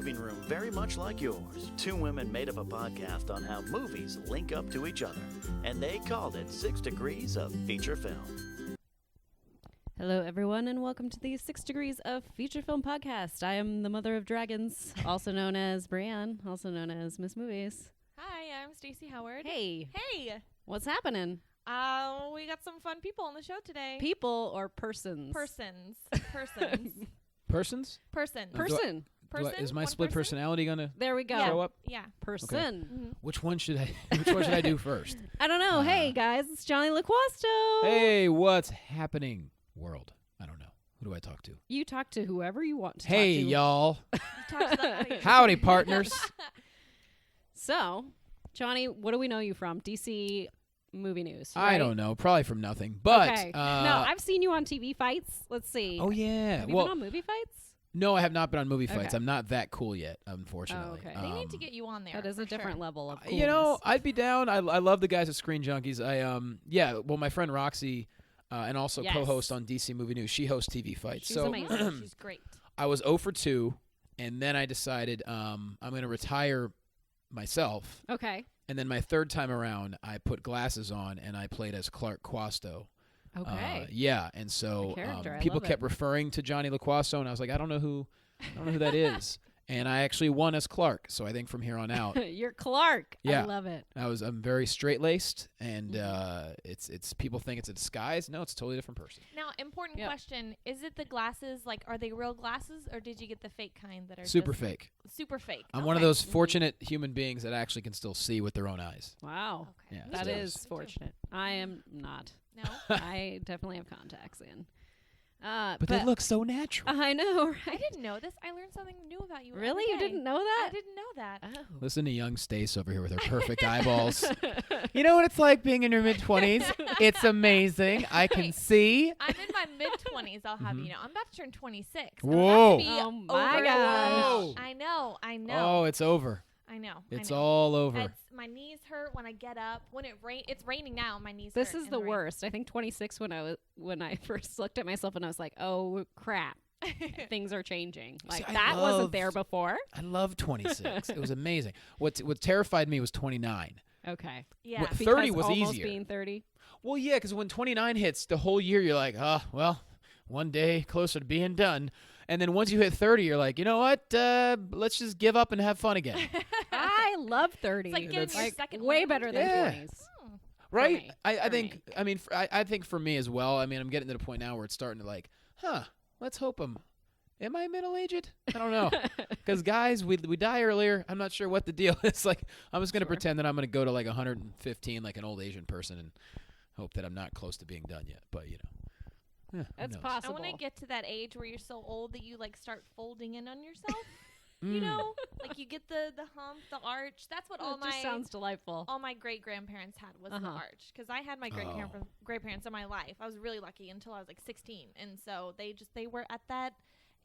living room very much like yours. Two women made up a podcast on how movies link up to each other, and they called it 6 Degrees of Feature Film. Hello, everyone, and welcome to the 6 Degrees of Feature Film podcast. I am the mother of dragons, also known as Brienne, also known as Miss Movies. Hi, I'm Stacey Howard. Hey. Hey. What's happening? We got some fun people on the show today. People or persons? Persons. Persons? Person. Person. Is my One split person? personality gonna There we go. show up? Yeah. Person. Okay. Mm-hmm. Which one should I do first? I don't know. Hey, guys, it's Jonny Loquasto. Hey, what's happening, world? I don't know. Who do I talk to? You talk to whoever you want to Hey, talk to. y'all. Talk to the audience. Howdy, partners. So, Johnny, what do we know you from? DC Movie News. I right? don't know. Probably from nothing. But Okay. No, I've seen you on TV fights. Let's see. oh yeah. Have you Well, been on movie fights? no, I have not been on movie fights. Okay. I'm not that cool yet, unfortunately. okay. They need to get you on there. That is a for different sure. level of coolness. You know, I'd be down. I love the guys at Screen Junkies. Well, my friend Roxy, and also Yes. co-host on DC Movie News. She hosts TV fights. She's so amazing. She's great. I was 0 for 2, and then I decided I'm going to retire myself. Okay. And then my third time around, I put glasses on and I played as Clark Quasto. Okay. Yeah, and so The character, I people love kept it. referring to Jonny Loquasto, and I was like, I don't know who that is. And I actually won as Clark, so I think from here on out, You're Clark. Yeah. I love it. I'm very straight laced, and it's people think it's a disguise. No, it's a totally different person. Now, important Yep. question. Is it the glasses, like, are they real glasses, or did you get the fake kind that are Super just fake. Super fake. I'm one of Okay. those fortunate human beings that actually can still see with their own eyes. Wow. Okay. Yeah, Me That too. is Me too. fortunate. I am not. No? I definitely have contacts in. But they look so natural. I know, I right? didn't know this. I learned something new about you. Really? every You day. didn't know I that? didn't know that. Oh. Listen to young Stace over here with her perfect eyeballs. You know what it's like being in your mid-20s? It's amazing. I can Hey. see. I'm in my mid-20s, I'll have you know. I'm about to turn 26. I'm Whoa. about to be Oh my over- gosh. I know. Oh, it's over. I know. It's I know. all over. My knees hurt when I get up. When it's raining now. My knees. This hurt is in the rain. worst. I think 26 when I first looked at myself and I was like, "Oh crap. Things are changing." Like See, I that wasn't loved- there before. I love 26. It was amazing. What terrified me was 29. Okay. Yeah. What- 30 Because was almost easier. being 30. Well, yeah, because when 29 hits, the whole year you're like, oh, well, one day closer to being done. And then once you hit 30, you're like, you know what? Let's just give up and have fun again. I love 30. It's like getting your second way wind. better than Yeah. 20s. Right? me. I For think, me. I mean, I think for me as well, I mean, I'm getting to the point now where it's starting to like, let's hope am I middle-aged? I don't know. Because guys, we die earlier. I'm not sure what the deal is. Like, I'm just going to Sure. pretend that I'm going to go to like 115 like an old Asian person and hope that I'm not close to being done yet. But, you know. Who That's knows? possible. I want to get to that age where you're so old that you like start folding in on yourself. Mm. You know, like you get the hump, the arch. That's what all It just my sounds delightful. all my great grandparents had was the Uh-huh. arch. Because I had my great parents in my life. I was really lucky until I was like 16, and so they were at that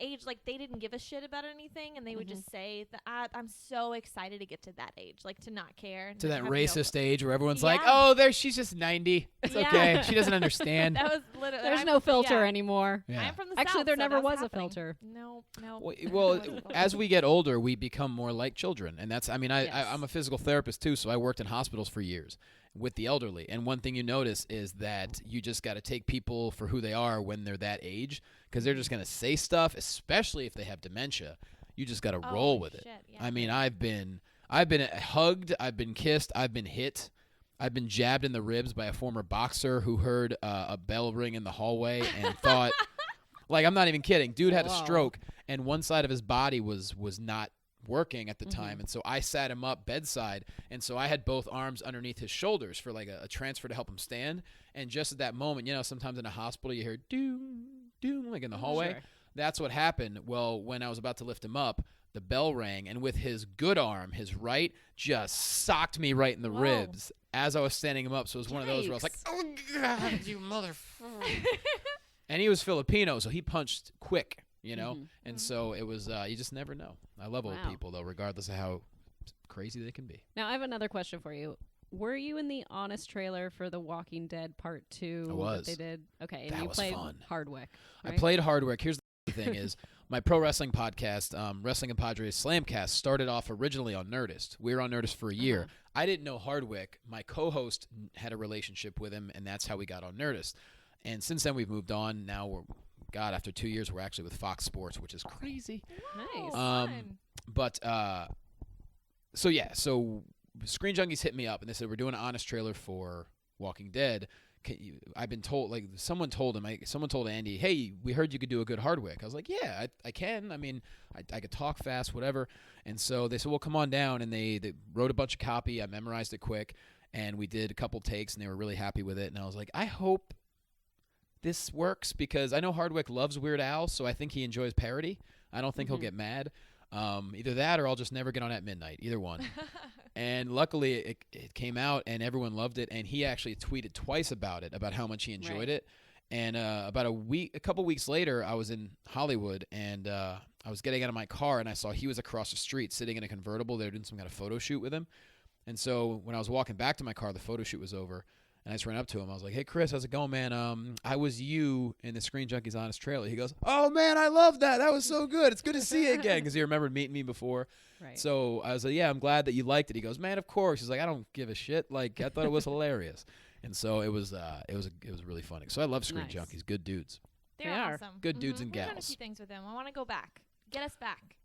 age, like they didn't give a shit about anything, and they would just say that I'm so excited to get to that age, like to not care. To not that have racist age where everyone's like, Yeah. oh, she's just 90. It's Yeah. okay. She doesn't understand. That was literally. There's no filter anymore. Yeah. I'm from the Actually, South, there so never that was a happening. filter. No. Well, There was a filter. as we get older, we become more like children. And that's, I mean, Yes. I'm a physical therapist too, so I worked in hospitals for years with the elderly. And one thing you notice is that you just got to take people for who they are when they're that age, because they're just going to say stuff, especially if they have dementia. You just got to roll with it. Shit, yeah. I mean, I've been hugged, I've been kissed, I've been hit. I've been jabbed in the ribs by a former boxer who heard a bell ring in the hallway and thought, like, I'm not even kidding. Dude had a Whoa. stroke, and one side of his body was not working at the time, and so I sat him up bedside, and so I had both arms underneath his shoulders for like a transfer to help him stand. And just at that moment, you know, sometimes in a hospital you hear doom, doom, like in the hallway. Sure. That's what happened. Well, when I was about to lift him up, the bell rang, and with his good arm, his right, just socked me right in the Whoa. ribs as I was standing him up. So it was one of those where I was like, Yikes. oh, God, you motherfucker. And he was Filipino, so he punched quick, you know? And so it was, you just never know. I love old Wow. people, though, regardless of how crazy they can be. Now, I have another question for you. Were you in the Honest trailer for The Walking Dead Part 2? I was. That they did? Okay, and That you was played fun. Hardwick. I right? played Hardwick. Here's the thing is, my pro wrestling podcast, Wrestling and Padres Slamcast, started off originally on Nerdist. We were on Nerdist for a year. I didn't know Hardwick. My co-host had a relationship with him, and that's how we got on Nerdist. And since then, we've moved on. Now after 2 years, we're actually with Fox Sports, which is crazy. Nice. But so Screen Junkies hit me up, and they said, we're doing an honest trailer for Walking Dead. I've been told, like, someone told Andy, hey, we heard you could do a good Hardwick. I was like, yeah, I can. I mean, I could talk fast, whatever. And so they said, well, come on down. And they wrote a bunch of copy. I memorized it quick. And we did a couple takes, and they were really happy with it. And I was like, I hope this works, because I know Hardwick loves Weird Al, so I think he enjoys parody. I don't think he'll get mad. Either that or I'll just never get on at midnight. Either one. And luckily it came out and everyone loved it. And he actually tweeted twice about it, about how much he enjoyed it. And about a couple weeks later, I was in Hollywood and I was getting out of my car and I saw he was across the street sitting in a convertible. They were doing some kind of photo shoot with him. And so when I was walking back to my car, the photo shoot was over. And I just ran up to him. I was like, hey, Chris, how's it going, man? I was you in the Screen Junkies Honest trailer. He goes, oh, man, I love that. That was so good. It's good to see you again, because he remembered meeting me before. Right. So I was like, yeah, I'm glad that you liked it. He goes, man, of course. He's like, I don't give a shit. Like, I thought it was hilarious. And so it was really funny. So I love Screen Junkies. Good dudes. They're They are. awesome. Good dudes and We've done a gals. few things with them. I want to go back. Get us back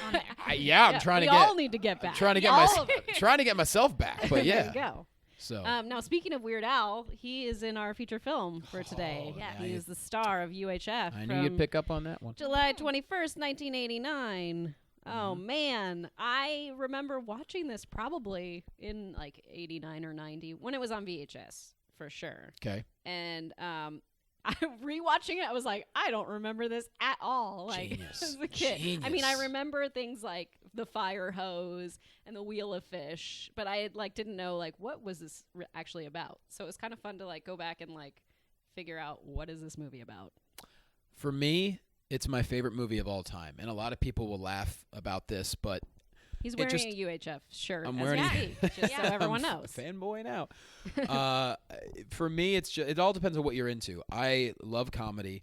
on there. I'm trying to we all need to get back. I'm trying to get trying to get myself back. But yeah. There you go. So now, speaking of Weird Al, he is in our feature film for today. yes. He is the star of UHF. I knew you'd pick up on that one. July 21st, 1989. Oh, man. I remember watching this probably in like 89 or 90 when it was on VHS, for sure. Okay. And rewatching it, I was like, I don't remember this at all. Like, Genius. as a kid. Genius. I mean, I remember things like the fire hose and the wheel of fish, but I didn't know what was this actually about. So it was kind of fun to go back and figure out, what is this movie about? For me, it's my favorite movie of all time, and a lot of people will laugh about this, but He's wearing a UHF shirt. I'm as wearing we it. speak, just so everyone I'm knows. fanboying out. For me, it all depends on what you're into. I love comedy,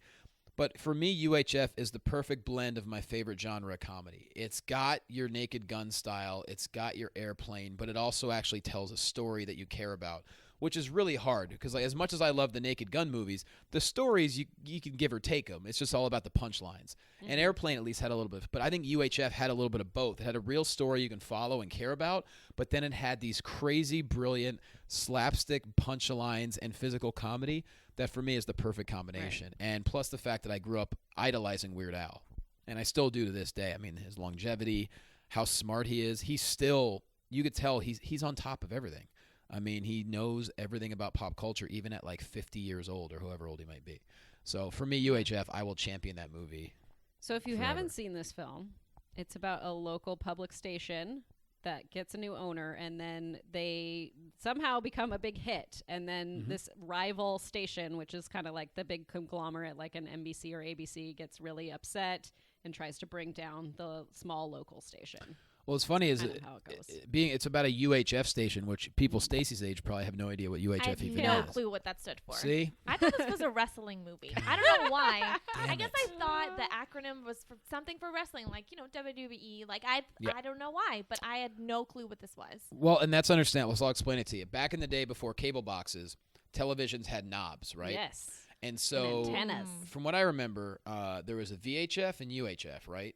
but for me, UHF is the perfect blend of my favorite genre of comedy. It's got your Naked Gun style, it's got your airplane, but it also actually tells a story that you care about, which is really hard because as much as I love the Naked Gun movies, the stories you can give or take them. It's just all about the punchlines. And Airplane at least had a little bit, but I think UHF had a little bit of both. It had a real story you can follow and care about, but then it had these crazy, brilliant slapstick punchlines and physical comedy that for me is the perfect combination. Right. And plus the fact that I grew up idolizing Weird Al, and I still do to this day. I mean, his longevity, how smart he is. He's still, you could tell he's on top of everything. I mean, he knows everything about pop culture, even at 50 years old or however old he might be. So for me, UHF, I will champion that movie. So if you forever. haven't seen this film, it's about a local public station that gets a new owner, and then they somehow become a big hit. And then this rival station, which is kind of like the big conglomerate, like an NBC or ABC, gets really upset and tries to bring down the small local station. Well, what's funny is how it goes. it's about a UHF station, which people Stacy's age probably have no idea what UHF even I have is. no clue what that stood for. See? I thought this was a wrestling movie. I don't know why. Damn I guess it. I thought the acronym was for something for wrestling, WWE. I don't know why, but I had no clue what this was. Well, and that's understandable, so I'll explain it to you. Back in the day before cable boxes, televisions had knobs, right? Yes. And so, antennas. from what I remember, there was a VHF and UHF, right?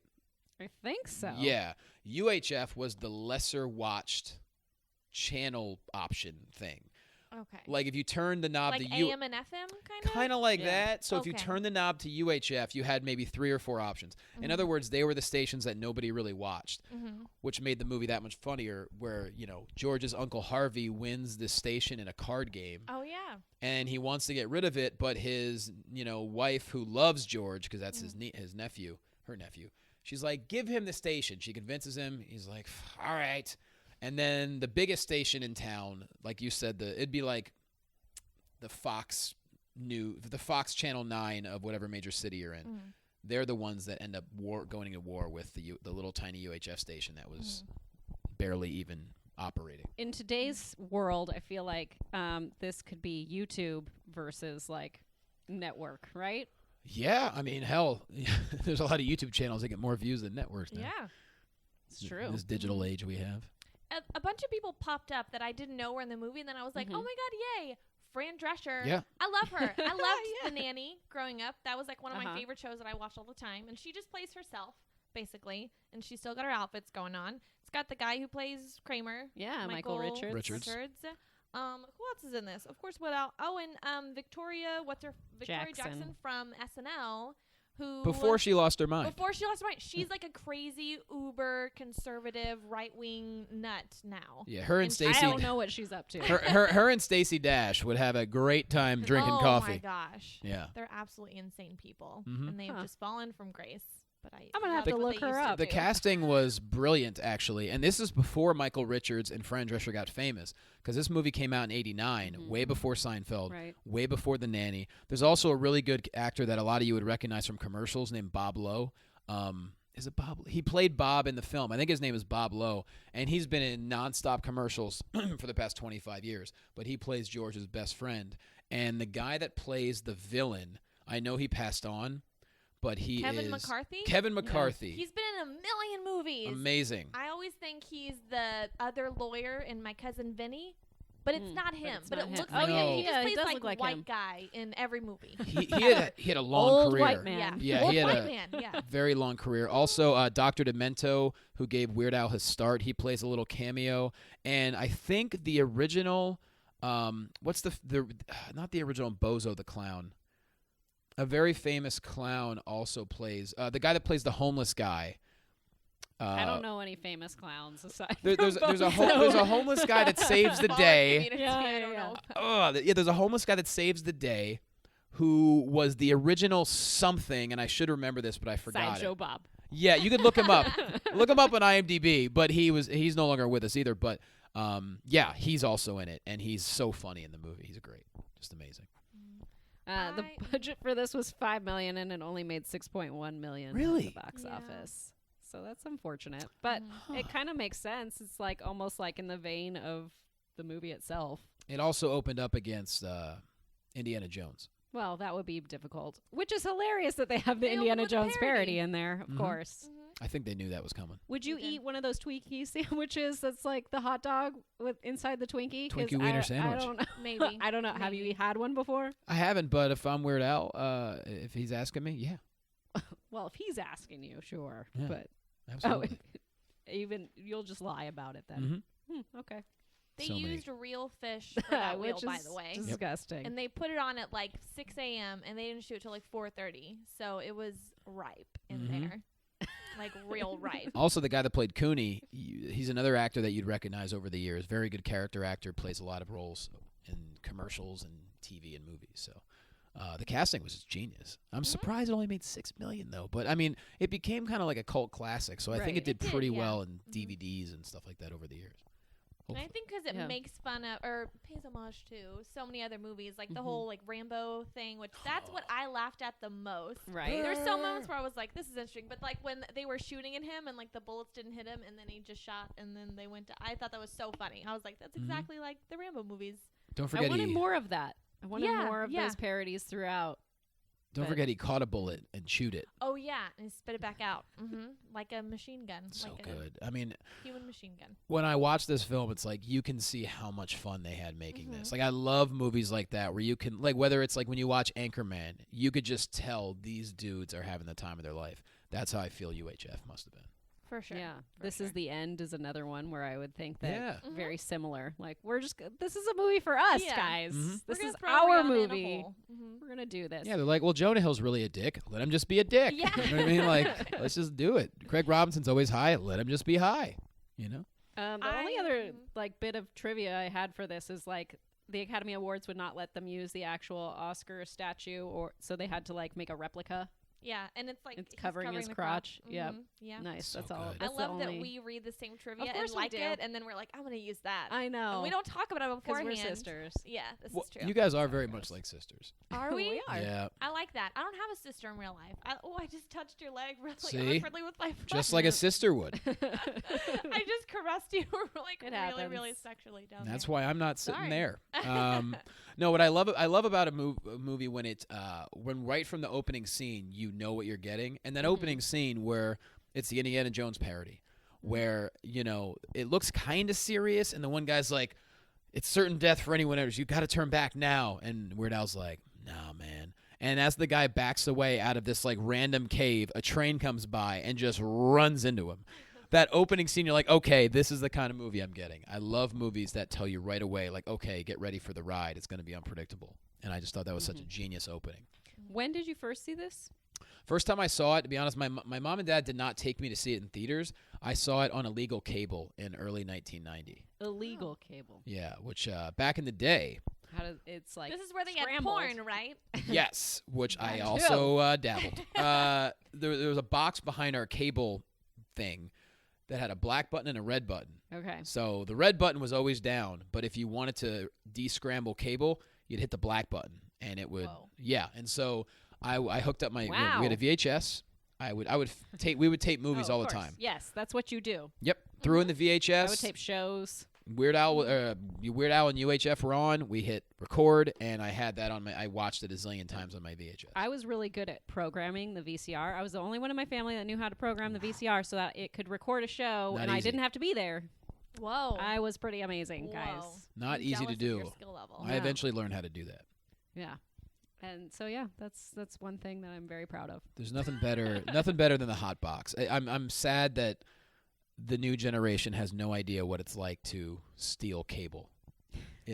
I think so. Yeah. UHF was the lesser watched channel option thing. Okay. Like if you turn the knob Like to AM and FM, kind of? kind of like Yeah. that. So if you Okay. turn the knob to UHF, you had maybe 3 or 4 options. In other words, they were the stations that nobody really watched, which made the movie that much funnier. Where George's Uncle Harvey wins this station in a card game, Oh, yeah. and he wants to get rid of it, but his wife, who loves George because that's her nephew. She's like, give him the station. She convinces him. He's like, all right. And then the biggest station in town, like you said, it'd be like the Fox Channel 9 of whatever major city you're in. They're the ones that end up going to war with the little tiny UHF station that was barely even operating. In today's world, I feel like this could be YouTube versus network, right? Yeah, I mean, hell, there's a lot of YouTube channels that get more views than networks now. Yeah. It's true. In this digital age we have. A bunch of people popped up that I didn't know were in the movie, and then I was like, oh my God, yay. Fran Drescher. Yeah. I love her. I loved The Nanny growing up. That was like one of my Uh-huh. favorite shows that I watched all the time. And she just plays herself, basically. And she's still got her outfits going on. It's got the guy who plays Kramer. Yeah, Michael Richards. Richards. Who else is in this? Of course, what else? Oh, and Victoria Jackson from SNL, who Before she lost her mind. Before she lost her mind. She's like a crazy uber conservative right wing nut now. Yeah, her and And I Stacey. don't know what she's up to. Her and Stacey Dash would have a great time drinking Oh coffee. my gosh. Yeah. They're absolutely insane people. Mhm. And they've Huh. just fallen from grace. But I'm gonna have love to what look they her used to up. The do. casting was brilliant, actually, and this is before Michael Richards and Fran Drescher got famous, because this movie came out in '89, way before Seinfeld, Right. way before The Nanny. There's also a really good actor that a lot of you would recognize from commercials named Bob Lowe. Is it Bob? He played Bob in the film. I think his name is Bob Lowe, and he's been in nonstop commercials for the past 25 years. But he plays George's best friend, and the guy that plays the villain, I know he passed on. But he Kevin is McCarthy? Kevin McCarthy. He's been in a million movies. Amazing. I always think he's the other lawyer in My Cousin Vinny, but it's not him. it's But not it him. looks Oh, like yeah, him. He yeah, just he plays does like look like white him. guy in every movie. He had a long Old career. white man. Yeah, Yeah, Old he had white a man. Yeah. very long career. Also, Dr. Demento, who gave Weird Al his start, he plays a little cameo. And I think the original, what's the not the original Bozo the Clown. A very famous clown also plays the guy that plays the homeless guy. I don't know any famous clowns aside. There's from a Bozo. homeless guy that saves the Smaller day. community, Yeah, I yeah, don't yeah. know. There's a homeless guy that saves the day, who was the original something, and I should remember this, but I forgot Sideshow it. Bob. Yeah, you could look him up. Look him up on IMDb, but he's no longer with us either. But yeah, he's also in it, and he's so funny in the movie. He's great, just amazing. The budget for this was $5 million, and it only made $6.1 million Really? at the box Yeah. office. So that's unfortunate, but it kind of makes sense. It's like almost like in the vein of the movie itself. It also opened up against Indiana Jones. Well, that would be difficult, which is hilarious that they have the They opened Indiana with a Jones parody parody. in there, of Mhm. course. I think they knew that was coming. Would you They did. eat one of those Twinkie sandwiches that's like the hot dog with inside the Twinkie? 'Cause Twinkie wiener I sandwich. don't know. Maybe. I don't know. Have you Maybe. had one before? I haven't, but if I'm Weird Al, if he's asking me, yeah, Well, if he's asking you, sure. Yeah, But absolutely. even you'll just lie about it then. Mhm. Okay. They So many. used real fish for that wheel, Which by is the way. disgusting. And they put it on at like 6 a.m. and they didn't shoot till like 4:30. So it was ripe in Mhm. there. Like real ripe. Also, the guy that played Cooney, he's another actor that you'd recognize over the years. Very good character actor, plays a lot of roles in commercials and TV and movies. So the casting was just genius. I'm surprised it only made $6 million though. But I mean, it became kind of like a cult classic. So I think Right. it did It did, pretty yeah. well in Mhm. DVDs and stuff like that over the years. And I Hopefully. think because it Yeah. makes fun of or pays homage to so many other movies, like the Mhm. whole like Rambo thing, which that's what I laughed at the most. Right. There's some moments where I was like, "This is interesting," but like when they were shooting at him and like the bullets didn't hit him, and then he just shot, and then they went to. I thought that was so funny. I was like, "That's Mhm. exactly like the Rambo movies." Don't I forget wanted he more of that. I wanted Yeah, more of yeah. those parodies throughout. don't but- forget he caught a bullet and chewed it. Oh yeah, and he spit it back out, like a machine gun, So like good. I mean, a human machine gun. when I watch this film, it's like you can see how much fun they had making Mm-hmm. this. Like I love movies like that where you can like whether it's like when you watch Anchorman, you could just tell these dudes are having the time of their life. That's how I feel UHF must have been. For sure. Yeah. for This sure. is the end is another one where I would think that Yeah. very similar. Like this is a movie for us, Yeah. guys. Mhm. We're This gonna is throw our Rihanna in a movie. hole. Mhm. We're gonna do this. Yeah, they're like, well, Jonah Hill's really a dick. Let him just be a dick. Yeah. You know what I mean? Like, let's just do it. Craig Robinson's always high. Let him just be high. You know? The only other Mhm. like bit of trivia I had for this is like the Academy Awards would not let them use the actual Oscar statue, or so they had to like make a replica. Yeah, and it's like It's he's covering his the crotch. Yep. Mhm. Yeah. Nice. So That's all. good. I That's the love that only- we read the same trivia course and we like do. it, and then we're like, I'm gonna use that. I know. And we don't talk about it because beforehand. we're sisters. Yeah, this Well, is true. you guys are very much like sisters. Are we? We are. Yeah. I like that. I don't have a sister in real life. I just touched your leg really See? awkwardly with my foot. Just like a sister would. I just caressed you like It really, happens. really sexually down That's there. why I'm not sitting Sorry. there. No, what I love about a movie when it's when right from the opening scene you know what you're getting, and that opening scene where it's the Indiana Jones parody, where it looks kind of serious, and the one guy's like, "It's certain death for anyone else. You got to turn back now," and Weird Al's like, "Nah, man." And as the guy backs away out of this like random cave, a train comes by and just runs into him. That opening scene, you're like, okay, this is the kind of movie I'm getting. I love movies that tell you right away, like, okay, get ready for the ride. It's going to be unpredictable. And I just thought that was such a genius opening. When did you first see this? First time I saw it, to be honest, my mom and dad did not take me to see it in theaters. I saw it on illegal cable in early 1990. Illegal cable. Yeah, which back in the day, It's like This is where they scrambled. get porn, right? yes, which I That also dabbled. There was a box behind our cable thing that had a black button and a red button. Okay. So the red button was always down, but if you wanted to descramble cable, you'd hit the black button, and it would. Whoa. Yeah, and so I hooked up my. Wow. We had a VHS. We would tape movies Oh, all of the course. time. Yes, that's what you do. Yep, threw in the VHS. I would tape shows. Weird Al and UHF were on. We hit record, and I had that on my. I watched it a zillion times on my VHS. I was really good at programming the VCR. I was the only one in my family that knew how to program the VCR so that it could record a show, Not and I easy. didn't have to be there. Whoa. I was pretty amazing, guys. Whoa. Not I'm easy to jealous of do. your skill level. I eventually learned how to do that. Yeah. And so yeah, that's one thing that I'm very proud of. There's nothing better, nothing better than the hot box. I'm sad that the new generation has no idea what it's like to steal cable.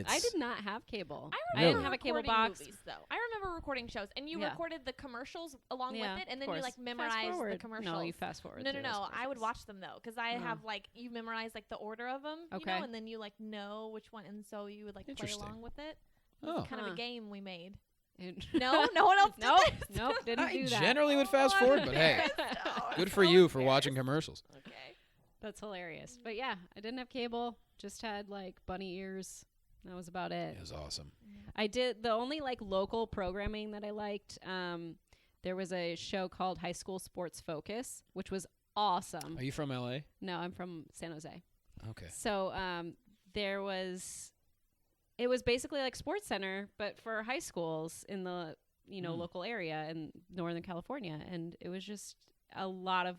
I did not have cable. I didn't remember have a cable recording box. movies, though. I remember recording shows, and you Yeah. recorded the commercials along Yeah, with it, and of then you course. like Fast memorized the forward. commercials. No, you fast forward. No, through no, those no. I would commercials. watch them though, because I have like you memorize like the order of them, Okay. and then you like know which one, and so you would like play Interesting. along with it. Oh. Kind of Huh. a game we made. And- No, no one else did Nope, this. nope, didn't I do that. generally would fast forward, but hey, good for you for watching commercials. Okay. That's hilarious. But yeah, I didn't have cable. Just had like bunny ears. That was about it. It was awesome. I did the only like local programming that I liked. There was a show called High School Sports Focus, which was awesome. Are you from LA? No, I'm from San Jose. Okay. So it was basically like Sports Center, but for high schools in the local area in Northern California, and it was just a lot of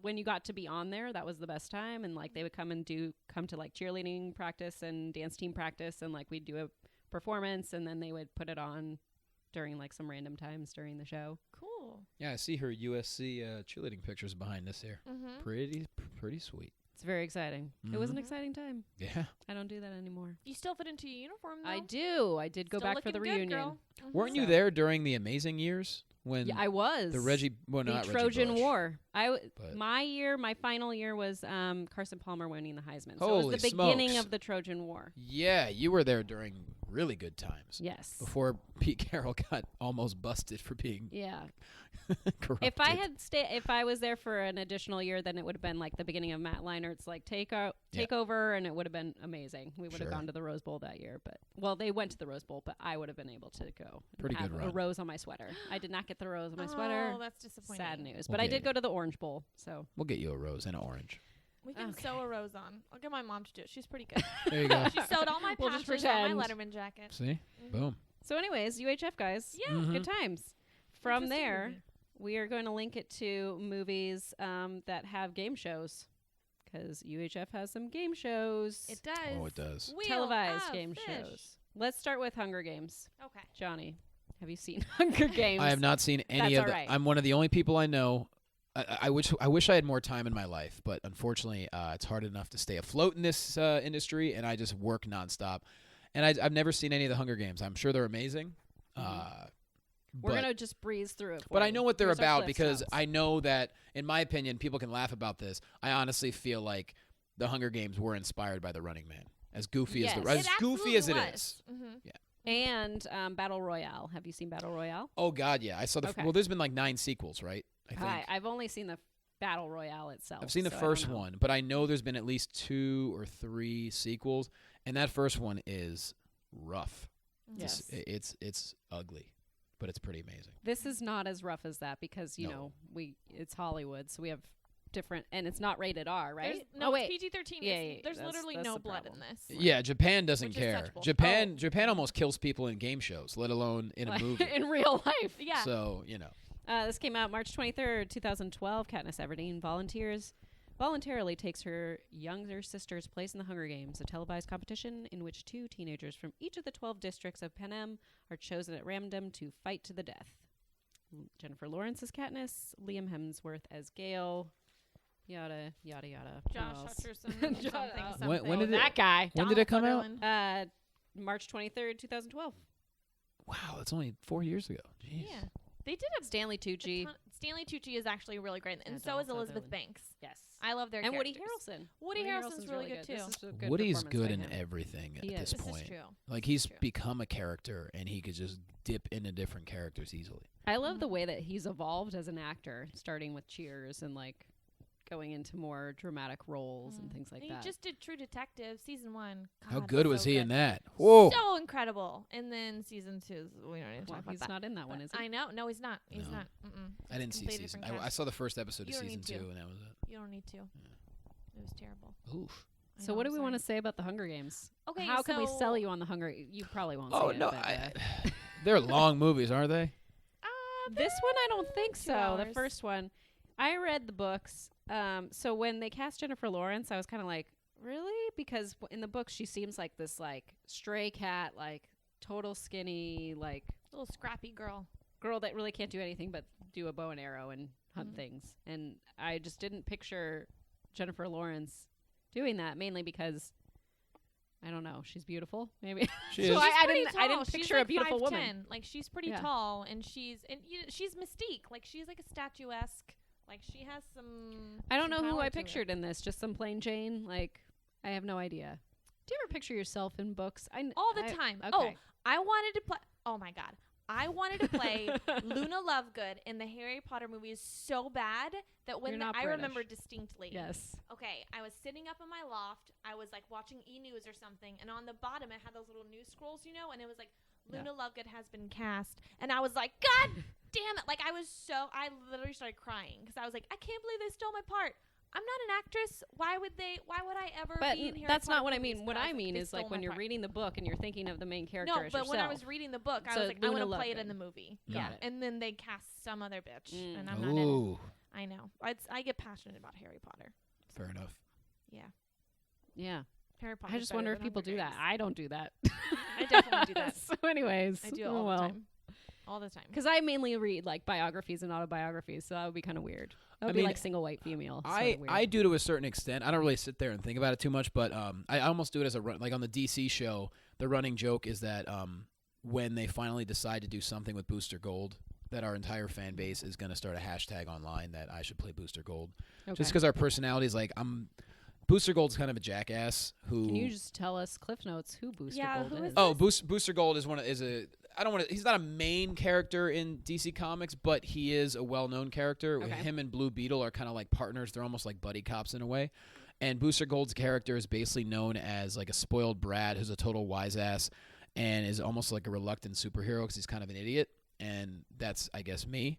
when you got to be on there, that was the best time, and like they would come to like cheerleading practice and dance team practice, and like we'd do a performance, and then they would put it on during like some random times during the show. Cool. Yeah, I see her USC cheerleading pictures behind us here. Mm-hmm. Pretty sweet. It's very exciting. It was an Mhm. exciting time. Yeah. I don't do that anymore. You still fit into your uniform though. I do. I did go Still back for the looking good, reunion. girl. Mhm. Weren't you So- there during the amazing years when Yeah, I was. the not Reggie Trojan Bush. War. But- My final year was Carson Palmer winning the Heisman. So it Holy was the beginning smokes. of the Trojan War. Yeah, you were there during really good times. Yes. Before Pete Carroll got almost busted for being Yeah. corrupted. If I was there for an additional year, then it would have been like the beginning of Matt Leinert's like take over, and it would have been amazing. We would have Sure. gone to the Rose Bowl that year, but they went to the Rose Bowl, but I would have been able to go. and Pretty have good a run. rose on my sweater. I did not get the rose on my sweater. Oh, that's disappointing. Sad news. We'll But I get did you. go to the Orange Bowl. So We'll get you a rose and an orange. We can Okay. sew a rose on. I'll get my mom to do it. She's pretty good. There you go. She sewed all my We'll just patches on my pretend. Letterman jacket. See? Mhm. Boom. So anyways, UHF guys. Yeah. Mhm. Good times. From Interesting there, movie. we are going to link it to movies that have game shows, because UHF has some game shows. It does. Oh, it does. Wheel televised of game Fish. shows. Let's start with Hunger Games. Okay. Johnny, have you seen Hunger Games? I have not seen any That's of the. alright. I'm one of the only people I know. I wish I had more time in my life, but unfortunately, it's hard enough to stay afloat in this industry, and I just work nonstop. And I've never seen any of the Hunger Games. I'm sure they're amazing. We're but- going to just breeze through it. For But I you. know what they're Here's our about Cliff because Notes. I know that, in my opinion, people can laugh about this. I honestly feel like the Hunger Games were inspired by the Running Man. As goofy Yes. as It as goofy as it absolutely is. was. Mhm. And Battle Royale. Have you seen Battle Royale? Oh God, yeah. I saw the. Okay. Well, there's been like 9 sequels, right? I think. I've only seen the Battle Royale itself. I've seen the so I don't first know. one, but I know there's been at least 2 or 3 sequels, and that first one is rough. Yes. It's ugly, but it's pretty amazing. This is not as rough as that because No. it's Hollywood, so we have different, and it's not rated R, right? No, wait. it's PG-13. Yeah, There's that's literally the no blood in problem. this. Yeah, Japan doesn't Which is care. such bullshit. Japan almost kills people in game shows, let alone in a movie. In real life. Yeah. So, This came out March 23rd, 2012. Katniss Everdeen voluntarily takes her younger sister's place in the Hunger Games, a televised competition in which 2 teenagers from each of the 12 districts of Panem are chosen at random to fight to the death. Jennifer Lawrence as Katniss, Liam Hemsworth as Gale, yada, yada, yada. Josh What else? Hutcherson. something. When did that guy. When did it come out? March 23rd, 2012. Wow, that's only 4 years ago. Jeez. Yeah. They did a Stanley Tucci. Stanley Tucci is actually really great, and Yeah, so is Donald Elizabeth Sutherland. Banks. Yes. I love their and Woody characters. Harrelson. Woody Harrelson's really good, too. This is a good Woody's performance good by in him. everything He at is. this This point. is true. Like, This is he's true. become a character, and he could just dip into different characters easily. I love the way that he's evolved as an actor, starting with Cheers and like going into more dramatic roles and things like he that. just did True Detective season 1. How God, good that's was so he good. in that? Whoa. So incredible. And then season 2, we don't need to well, talk about he's that. not in that one, is he? I know. No, he's not. He's No. not. Mm-mm. I didn't see Completely season. different I cast. saw the first episode You of don't season need 2, to. and that was it. You don't need to. It was terrible. Oof. I So know, what do I'm we want to sorry. say about the Hunger Games? Okay, How can we so- sell you on the Hunger? You probably won't. Oh see no, it, but, they're long movies, aren't they? this one I don't think 2 so. The hours. first one, I read the books. So when they cast Jennifer Lawrence, I was kind of like, really? Because in the books she seems like this like stray cat, like total skinny, like Little scrappy girl. girl that really can't do anything but do a bow and arrow and hunt things. And I just didn't picture Jennifer Lawrence doing that, mainly because I don't know, she's beautiful, maybe. She So is. I Pretty didn't tall. picture She's a like beautiful 5'10". woman. Like she's pretty Yeah. tall, and she's Mystique. Like she's like a statuesque. Like she has some. I don't know some who power I to her. pictured in this, just some plain Jane. Like I have no idea. Do you ever picture yourself in books? All the time. Okay. Oh, I wanted to play. Oh my god. I wanted to play Luna Lovegood in the Harry Potter movies so bad that when You're not I British. remember distinctly. Yes. Okay, I was sitting up in my loft. I was like watching E-News or something, and on the bottom it had those little news scrolls, and it was like Luna Lovegood has been cast, and I was like, God damn it! Like I literally started crying because I was like, I can't believe they stole my part. I'm not an actress. Why would I ever But be in Harry that's Potter not what I movies? mean. But What I was mean they is like stole when my you're part. reading the book and you're thinking of the main character No, as but when I yourself. was reading the book, I So was like, I want Luna to play it Lovegood. in the movie. Got Yeah, it. and then they cast some other bitch, Mm. and I'm not in it. Ooh, I know. I get passionate about Harry Potter. fair enough. Yeah. Harry Potter. I just wonder if people do that. I don't do that. I definitely do that. So anyways. I do it oh all well. the time. All the time. Because I mainly read like biographies and autobiographies, so that would be kind of weird. That would I be mean, like single white female. I do to a certain extent. I don't really sit there and think about it too much, but I almost do it as a run. Like on the DC show, the running joke is that when they finally decide to do something with Booster Gold, that our entire fan base is going to start a hashtag online that I should play Booster Gold. Okay. Just because our personalities, like Booster Gold's kind of a jackass who. Can you just tell us Cliff Notes who Booster Yeah, Gold who is? is Oh, Booster Gold is a. I don't want to. He's not a main character in DC Comics, but he is a well-known character. Okay. Him and Blue Beetle are kind of like partners. They're almost like buddy cops in a way. And Booster Gold's character is basically known as like a spoiled brat who's a total wise ass and is almost like a reluctant superhero because he's kind of an idiot. And that's, I guess, me,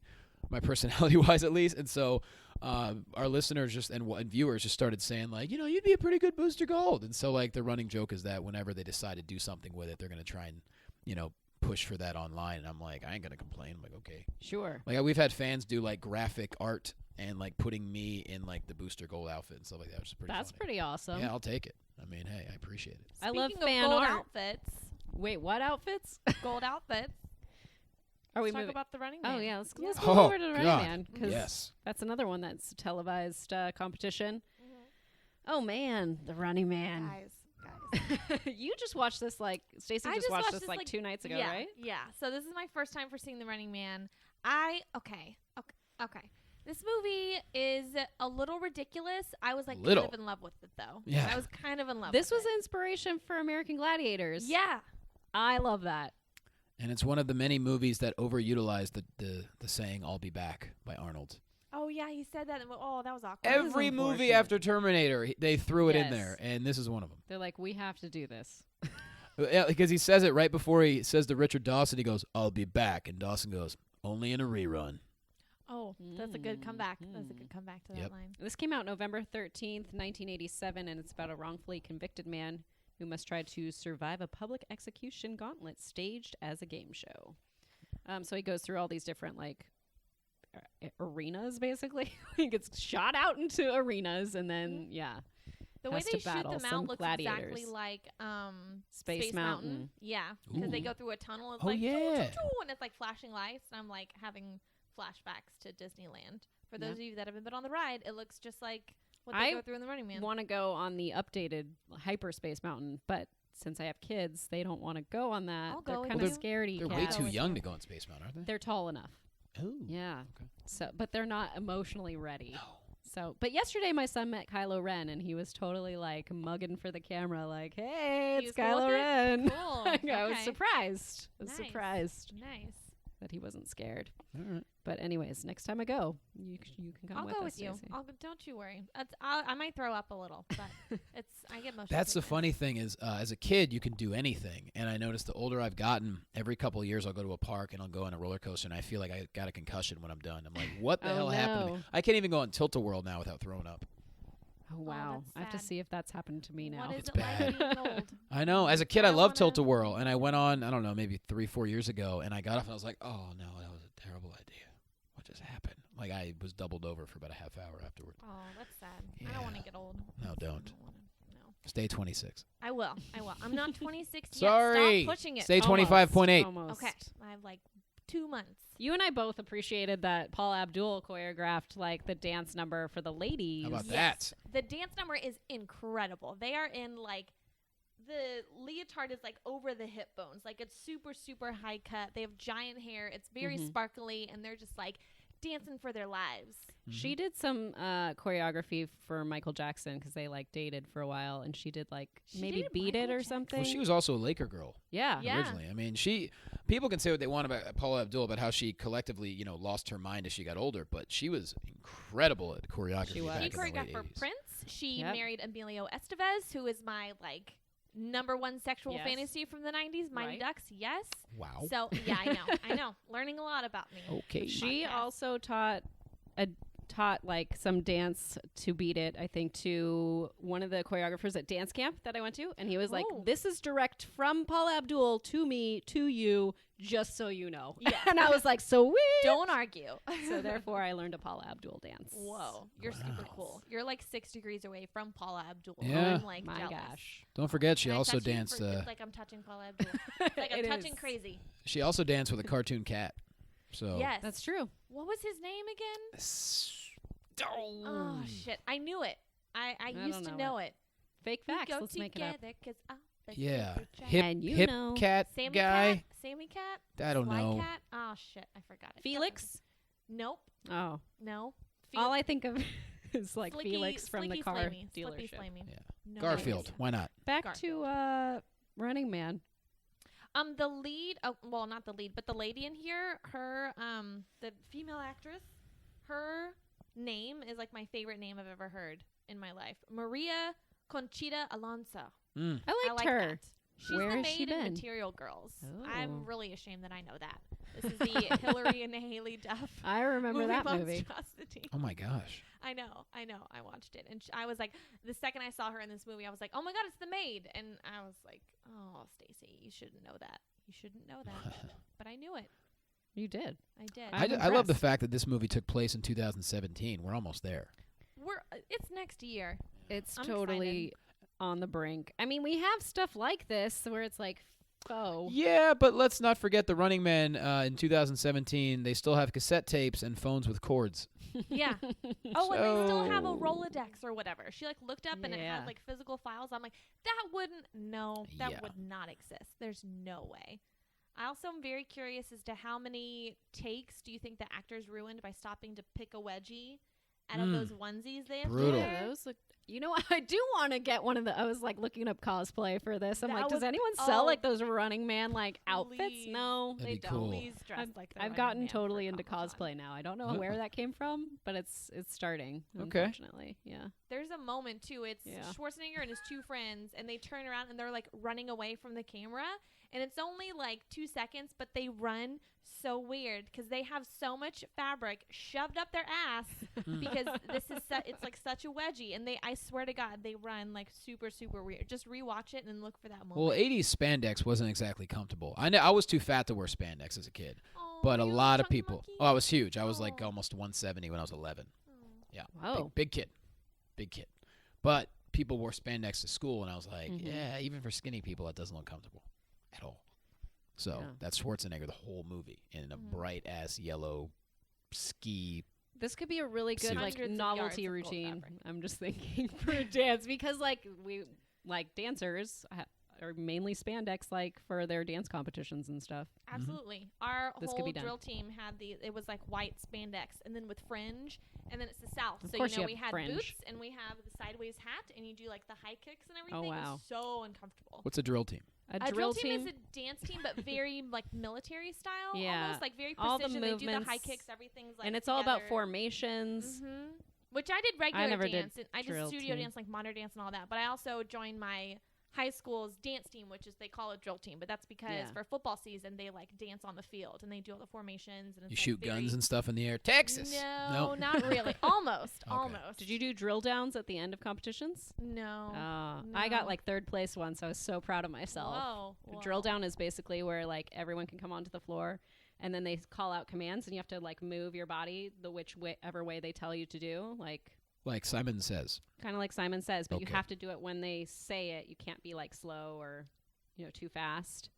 my personality-wise at least. And so our listeners and viewers just started saying like, you'd be a pretty good Booster Gold. And so like the running joke is that whenever they decide to do something with it, they're going to try and, push for that online. And I'm like, I ain't going to complain. I'm like, okay. Sure. Like we've had fans do like graphic art and like putting me in like the Booster Gold outfit and stuff like that, which is pretty That's funny. pretty awesome. Yeah, I'll take it. I mean, hey, I appreciate it. I love Speaking fan of gold art. outfits. Wait, what outfits? Gold outfits. Are we Let's talk moving? about the Running Man. Oh yeah, let's Yeah. go over to the Running God. Man because Yes. that's another one that's a televised competition. Oh man, the Running Man. Guys. You just watched this Stacey I just just watched watched this this, like like, 2 nights ago, Yeah, right? yeah. So this is my first time for seeing the Running Man. Okay. This movie is a little ridiculous. I was like Little. kind of in love with it though. Yeah. I was kind of in love. This with was inspiration for American Gladiators. Yeah. I love that. And it's one of the many movies that overutilized the saying "I'll be back" by Arnold. Oh yeah, he said that. Oh, that was awkward. Every movie unfortunate. after Terminator, they threw it in Yes. there, and this is one of them. They're like, we have to do this. Yeah, because he says it right before he says to Richard Dawson, he goes, "I'll be back," and Dawson goes, "Only in a rerun." Oh, that's a good comeback. That's a good comeback to that line. This came out November 13th, 1987, and it's about a wrongfully convicted man who must try to survive a public execution gauntlet staged as a game show. So he goes through all these different, like, arenas, basically. He gets shot out into arenas, and then, The way has they to shoot battle them some out looks gladiators. exactly like Space Mountain. Yeah, because they Ooh. go through a tunnel. It's Oh, like, yeah. choo, choo, choo, and it's like flashing lights. And I'm like having flashbacks to Disneyland. For those of you that haven't been on the ride, it looks just like what they go through in the Running Man. I want to go on the updated Hyperspace Mountain, but since I have kids, they don't want to go on that. I'll They're go with kind you. of scaredy They're cats. way too young to go on Space Mountain, aren't they? They're tall enough. Oh. Yeah. Okay. So, but they're not emotionally ready. No. So, but yesterday my son met Kylo Ren, and he was totally like mugging for the camera, like, "Hey, He it's was cool with Kylo it? Ren." Cool. I was Okay. surprised. I was Nice. surprised Nice. that he wasn't scared. All right. But anyways, next time I go, you can come I'll with go us. with you. Stacey. Don't you worry. I might throw up a little, but I get emotional. That's the funny thing is, as a kid, you can do anything. And I noticed the older I've gotten, every couple of years I'll go to a park and I'll go on a roller coaster, and I feel like I got a concussion when I'm done. I'm like, what the Oh, hell happened to me? no. I can't even go on Tilt-A-Whirl now without throwing up. Oh wow! that's I have to sad. see if that's happened to me now. What is It's it bad. like being old? I know. As a kid, I I loved wanna- Tilt-A-Whirl, and I went on, I don't know, maybe 3-4 years ago, and I got off and I was like, oh, no, that was a terrible idea. What just happened? Like, I was doubled over for about a half hour afterward. Oh, that's sad. I don't want to Yeah. get old. No, don't. No. Stay 26. I will. I'm not 26 yet. Sorry. Stop pushing it. Stay Almost. 25.8. Almost. Okay. I have like 2 months. You and I both appreciated that Paul Abdul choreographed like the dance number for the ladies. How about Yes. that? The dance number is incredible. They are in like the leotard is like over the hip bones. Like it's super, super high cut. They have giant hair. It's very sparkly, and they're just like dancing for their lives. She did some choreography for Michael Jackson because they like dated for a while, and she did like She maybe dated Beat It Michael or Jackson? something. Well, she was also a Laker girl yeah. Yeah. originally. I mean, people can say what they want about Paula Abdul, about how she collectively, lost her mind as she got older, but she was incredible at choreography. She was. back She in the choreographed late for 80s. Prince. She Yep. married Emilio Estevez, who is my like #1 sexual Yes. fantasy from the 90s. Mighty Right. Ducks, yes. Wow. So yeah, I know. Learning a lot about me. Okay. She Podcast. also taught like some dance to Beat It, I think, to one of the choreographers at dance camp that I went to, and he was like, Oh. "This is direct from Paul Abdul to me to you, just so you know." Yeah. And I was like, "Sweet." Don't argue. So therefore, I learned a Paula Abdul dance. Whoa, you're super cool. You're like 6 degrees away from Paula Abdul. Yeah. I'm like My jealous. gosh. Don't forget, she Can I also touch you danced. it's like I'm touching Paula Abdul. It's like I'm It touching is. crazy. She also danced with a cartoon cat. So Yes. That's true. What was his name again? Oh shit! I knew it. I used to don't know know it. Fake We facts. go Let's make it up. together 'cause I'll let Yeah, you try. hip And you hip know. cat Sammy guy. Cat? Sammy Cat? I don't Sly know. Cat? Oh shit! I forgot it. Felix? Nope. Oh. No. All I think of is like Slicky- Felix from the Slicky car Slammy. dealership. Slippy Slammy. Yeah. No Garfield. idea. Why not? Back Garfield. to Running Man. The lead, well, not the lead, but the lady in here, her, the female actress, her name is like my favorite name I've ever heard in my life. Maria Conchita Alonso. Mm. I I liked like her. that. She's Where the has she maid in been? Material Girls. Oh. I'm really ashamed that I know that. This is the Hillary and Haley Duff I remember that movie. monstrosity. Oh my gosh. I know. I watched it, and I was like, the second I saw her in this movie, I was like, oh my god, it's the maid, and I was like, oh, Stacey, you shouldn't know that. You shouldn't know that, but I knew it. You did. I did. I'm I love the impressed. fact that this movie took place in 2017. We're almost there. It's next year. It's I'm totally on the brink. I mean, we have stuff like this where it's like faux. Yeah, but let's not forget the Running Man in 2017. They still have cassette tapes and phones with cords. Yeah. Oh, and they still have a So- Rolodex or whatever. She like looked up and it Yeah. had like physical files. I'm like, that Yeah. would not exist. There's no way. I also am very curious as to how many takes do you think the actors ruined by stopping to pick a wedgie out of Mm. those onesies they have to Brutal. wear? Yeah, those look. You know, I do want to get one of the. I was like looking up cosplay for this. I'm That like, does was- anyone sell oh, like those Running Man like outfits? please. No, That'd they be don't. cool. Please dress like the I've Running gotten Man totally for into Comic-Con. cosplay now. I don't know Oh. where that came from, but it's starting. Okay. Unfortunately, yeah. There's a moment too. It's Yeah. Schwarzenegger and his two friends, and they turn around and they're like running away from the camera, and it's only like 2 seconds, but they run so weird because they have so much fabric shoved up their ass because this is it's like such a wedgie, and I swear to God they run like super weird. Just rewatch it and look for that moment. Well, 80s spandex wasn't exactly comfortable. I know I was too fat to wear spandex as a kid, Aw, but a you're lot of chunky people. monkey. Oh, I was huge. I was like Aw. almost 170 when I was 11. Yeah, Whoa. big kid, big kid. But people wore spandex to school, and I was like, Mhm. yeah, even for skinny people, that doesn't look comfortable at all. So Yeah. that's Schwarzenegger the whole movie in a Mhm. bright ass yellow ski. This could be a really good Suit. like Hundreds of novelty yards of gold routine. fabric. I'm just thinking for a dance because like we like dancers are mainly spandex like for their dance competitions and stuff. Absolutely. Our This could whole be done. drill team had it was like white spandex and then with fringe, and then it's the South. Of So course you know you we have had fringe. boots and we have the sideways hat, and you do like the high kicks and everything. It wow. was so uncomfortable. What's a drill team? A A drill team team. is a dance team, but very like military style. Yeah. Almost like very All the precision. They do the high movements. kicks. Everything's like and it's all about together. formations. Mhm. Which I did regular never did dance. And I did drill studio team. dance, like modern dance and all that. But I also joined my high school's dance team, which is they call it drill team. But that's because Yeah. for football season, they like dance on the field and they do all the formations. And it's You like shoot very- guns and stuff in the air. Texas. No, not really. Almost. Okay. Almost. Did you do drill downs at the end of competitions? No. I got No. like third place once. I was so proud of myself. Whoa. A drill down is basically where like everyone can come onto the floor and then they call out commands and you have to like move your body the whichever way they tell you to do, Like Simon says. kind of like Simon says, but you Okay. have to do it when they say it. You can't be like slow or too fast.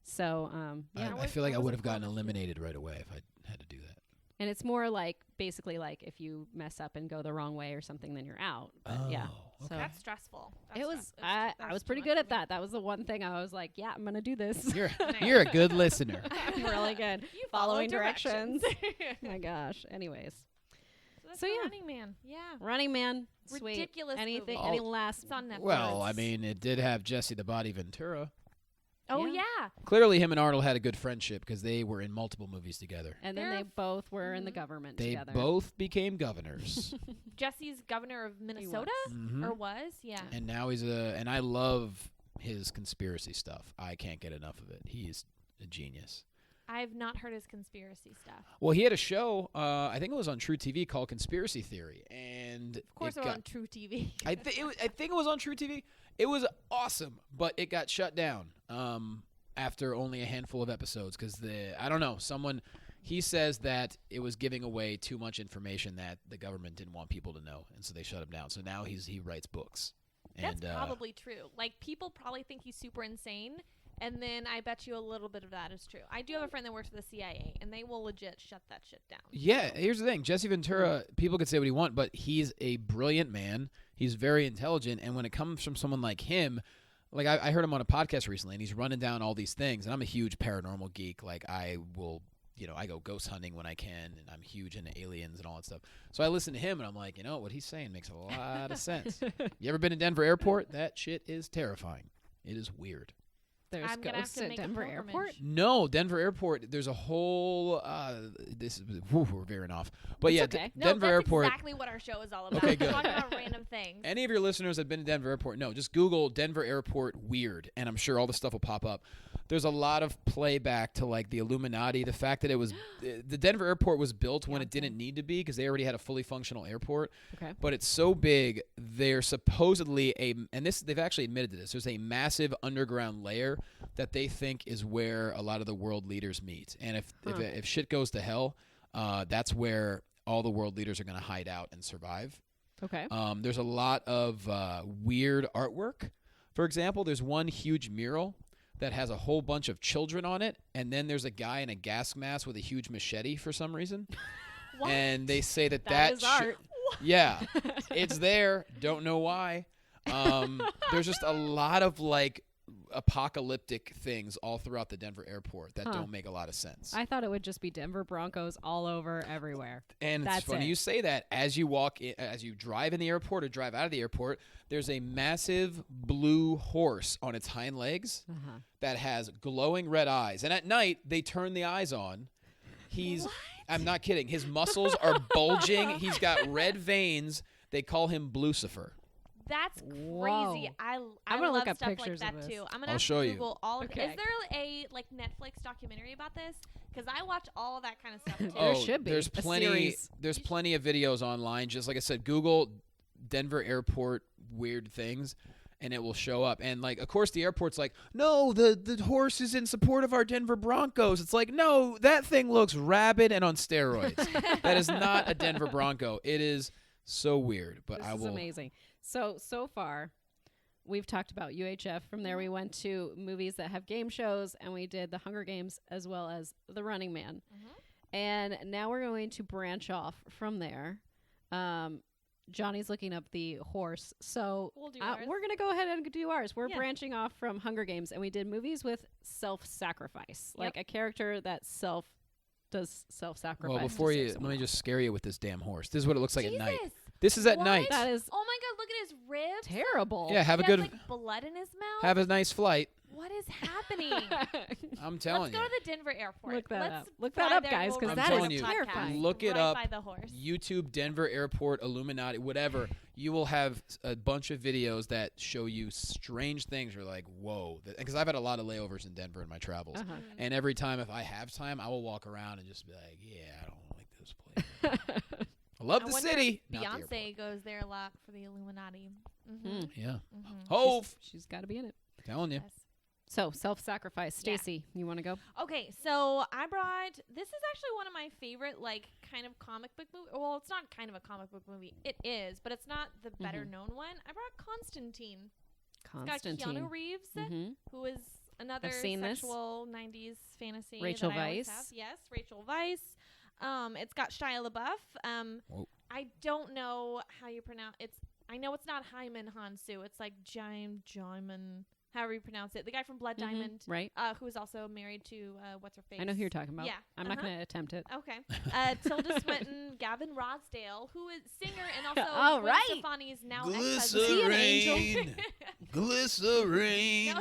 So yeah, I feel like I was would a have gotten form of eliminated right away if I had to do that. and it's more like basically like if you mess up and go the wrong way or something, then you're out. But yeah, Oh, so That's stressful. it was. I was pretty good at that. That was the one thing I was like, yeah, I'm gonna do this. You're a good listener. I'm really good. You follow Following directions. directions. My gosh. Anyways, That's So, The yeah. Running Man. Yeah. Running Man. Sweet. Ridiculous Anything? movie. Any last? It's on Netflix. Well, I mean, it did have Jesse the Body Ventura. Oh Yeah. yeah. Clearly, him and Arnold had a good friendship because they were in multiple movies together. And then They're they both were in the mhm. government They together. both became governors. Jesse's governor of Minnesota, Mhm. or was? Yeah. And now and I love his conspiracy stuff. I can't get enough of it. He's a genius. I've not heard his conspiracy stuff. Well, he had a show, I think it was on True TV, called Conspiracy Theory. And Of course, it they're got, on True TV. I think it was on True TV. It was awesome, but it got shut down after only a handful of episodes because I don't know, he says that it was giving away too much information that the government didn't want people to know, and so they shut him down. So now he writes books. That's And, probably true. Like, people probably think he's super insane, and then I bet you a little bit of that is true. I do have a friend that works for the CIA, and they will legit shut that shit down. Yeah, here's the thing. Jesse Ventura, people could say what he want, but he's a brilliant man. He's very intelligent, and when it comes from someone like him, like I heard him on a podcast recently, and he's running down all these things, and I'm a huge paranormal geek. Like I will, I go ghost hunting when I can, and I'm huge into aliens and all that stuff. So I listen to him, and I'm like, what he's saying makes a lot of sense. You ever been to Denver Airport? That shit is terrifying. It is weird. There's I'm gonna have ghosts to at make a Denver pilgrimage. Airport. No, Denver Airport. There's a whole. We're veering off, but It's yeah, okay. No, Denver that's Airport. exactly what our show is all about. Okay, good. Talking about random things. Any of your listeners have been to Denver Airport? No, just Google Denver Airport weird, and I'm sure all the stuff will pop up. There's a lot of playback to like the Illuminati. The fact that it was the Denver Airport was built when it didn't need to be because they already had a fully functional airport. Okay. But it's so big, they're supposedly they've actually admitted to this. There's a massive underground layer that they think is where a lot of the world leaders meet. And if shit goes to hell, that's where all the world leaders are going to hide out and survive. Okay. There's a lot of weird artwork. For example, there's one huge mural that has a whole bunch of children on it, and then there's a guy in a gas mask with a huge machete for some reason. What? And they say that That is art. yeah, it's there. Don't know why. There's just a lot of like apocalyptic things all throughout the Denver airport that don't make a lot of sense. I thought it would just be Denver Broncos all over everywhere. And That's it's funny you say that. As you as you drive in the airport or drive out of the airport, there's a massive blue horse on its hind legs that has glowing red eyes. And at night, they turn the eyes on. I'm not kidding. His muscles are bulging. He's got red veins. They call him Blucifer. That's crazy. Whoa. I I'm gonna love look up stuff pictures like of that this. too. I'm gonna I'll show you. Google all of Okay. Is there a like Netflix documentary about this? Because I watch all that kind of stuff too. There should be There's a plenty. series. There's plenty of videos online. Just like I said, Google Denver airport weird things, and it will show up. And like, of course, the airport's like, no, the horse is in support of our Denver Broncos. It's like, no, that thing looks rabid and on steroids. That is not a Denver Bronco. It is so weird. But This is amazing. So far, we've talked about UHF. From there, we went to movies that have game shows, and we did The Hunger Games as well as The Running Man. And now we're going to branch off from there. Johnny's looking up the horse. So We'll do ours. we're going to go ahead and do ours. We're Yeah. branching off from Hunger Games, and we did movies with self-sacrifice, like a character that does self-sacrifice. Well, to before save you, let someone. me just scare you with this damn horse. This is what it looks like at night. Jesus. This is at What? night. That is Oh my God! Look at his ribs. terrible. Yeah, have a He good, has, like blood in his mouth. have a nice flight. What is happening? I'm telling Let's go you. to the Denver airport. Look that Let's up. Look fly that up, there guys, and we'll 'cause I'm that telling is you, terrifying. look it right up. by the horse. YouTube Denver Airport Illuminati, whatever. You will have a bunch of videos that show you strange things. You're like, whoa. Because I've had a lot of layovers in Denver in my travels. And every time, if I have time, I will walk around and just be like, yeah, I don't like this place. I love the wonder city. if not the Beyonce airport. goes there a lot for the Illuminati. Yeah. Mm-hmm. Hove. She's got to be in it. Telling you. Yes. So, self-sacrifice. Stacy, you want to go? Okay, so I brought. This is actually one of my favorite, like, kind of comic book movie. Well, it's not kind of a comic book movie. It is, but it's not the better known one. I brought Constantine. Constantine. It's got Keanu Reeves, who is another seen this. sexual '90s fantasy. Rachel that I always Weisz. have. Yes, Rachel Weisz. It's got Shia LaBeouf. Whoa. I don't know how you pronounce it's. I know it's not Hyman Hansu. It's like Jaiman, however you pronounce it. The guy from Blood Diamond, Right. who is also married to what's her face? I know who you're talking about. Yeah. I'm not going to attempt it. Okay. Tilda Swinton, Gavin Rossdale, who is singer and also Oh, Gwen right. Stefani's now ex-husband. Is he an angel? Glycerine. No,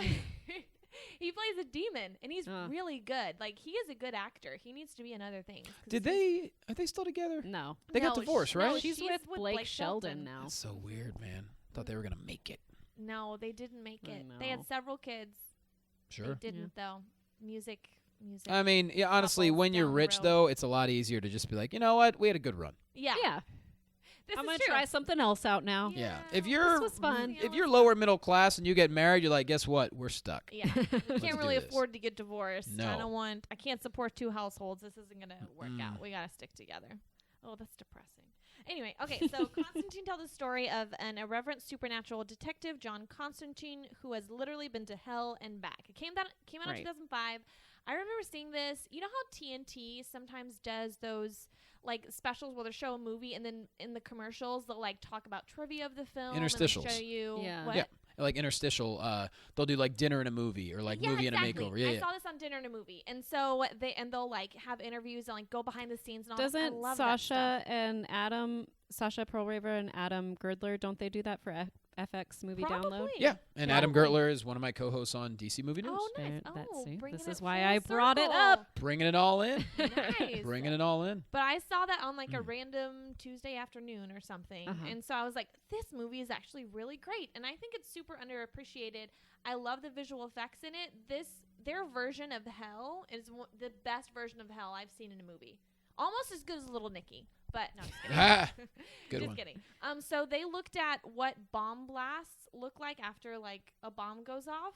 he plays a demon, and he's really good. Like, he is a good actor. He needs to be in other things. Are they still together? No. They got No, divorced, no, right? She's with Blake Sheldon now. That's so weird, man. Thought they were going to make it. No, they didn't make I it. They had know. several kids. Sure. They didn't, though. Music. I mean, yeah, honestly, couples when you're down the rich, road. though, it's a lot easier to just be like, you know what? We had a good run. Yeah. Yeah. This I'm is going to true. try something else out now. Yeah. Yeah, If you're was fun. if you're lower middle class and you get married, you're like, guess what? We're stuck. Yeah. You Let's can't do really this. afford to get divorced. No. I can't support two households. This isn't going to work out. We got to stick together. Oh, that's depressing. Anyway, okay, so Constantine tells the story of an irreverent supernatural detective, John Constantine, who has literally been to hell and back. It came out Right. in 2005. I remember seeing this. You know how TNT sometimes does those like specials where they show a movie and then in the commercials they'll like talk about trivia of the film Interstitials. and show you Yeah. what? Yeah. Like interstitial, they'll do like dinner and a movie or like movie exactly. and a makeover. Yeah, I yeah. saw this on Dinner and a Movie, and so they'll like have interviews and like go behind the scenes and all. Doesn't I love that Sasha stuff. and Sasha Pearlraver and Adam Girdler, don't they do that for FX Movie Download? Probably. Yeah, and Yeah. Adam Gertler is one of my co-hosts on DC Movie News. Oh, nice. There, Oh, see, bringing this it is why full I brought it up. Bringing it all in. circle. Nice. Bringing it all in. But I saw that on like a random Tuesday afternoon or something, and so I was like, "This movie is actually really great," and I think it's super underappreciated. I love the visual effects in it. Their version of hell is the best version of hell I've seen in a movie. Almost as good as Little Nicky, but no, just kidding. Good just one. kidding. So they looked at what bomb blasts look like after like a bomb goes off,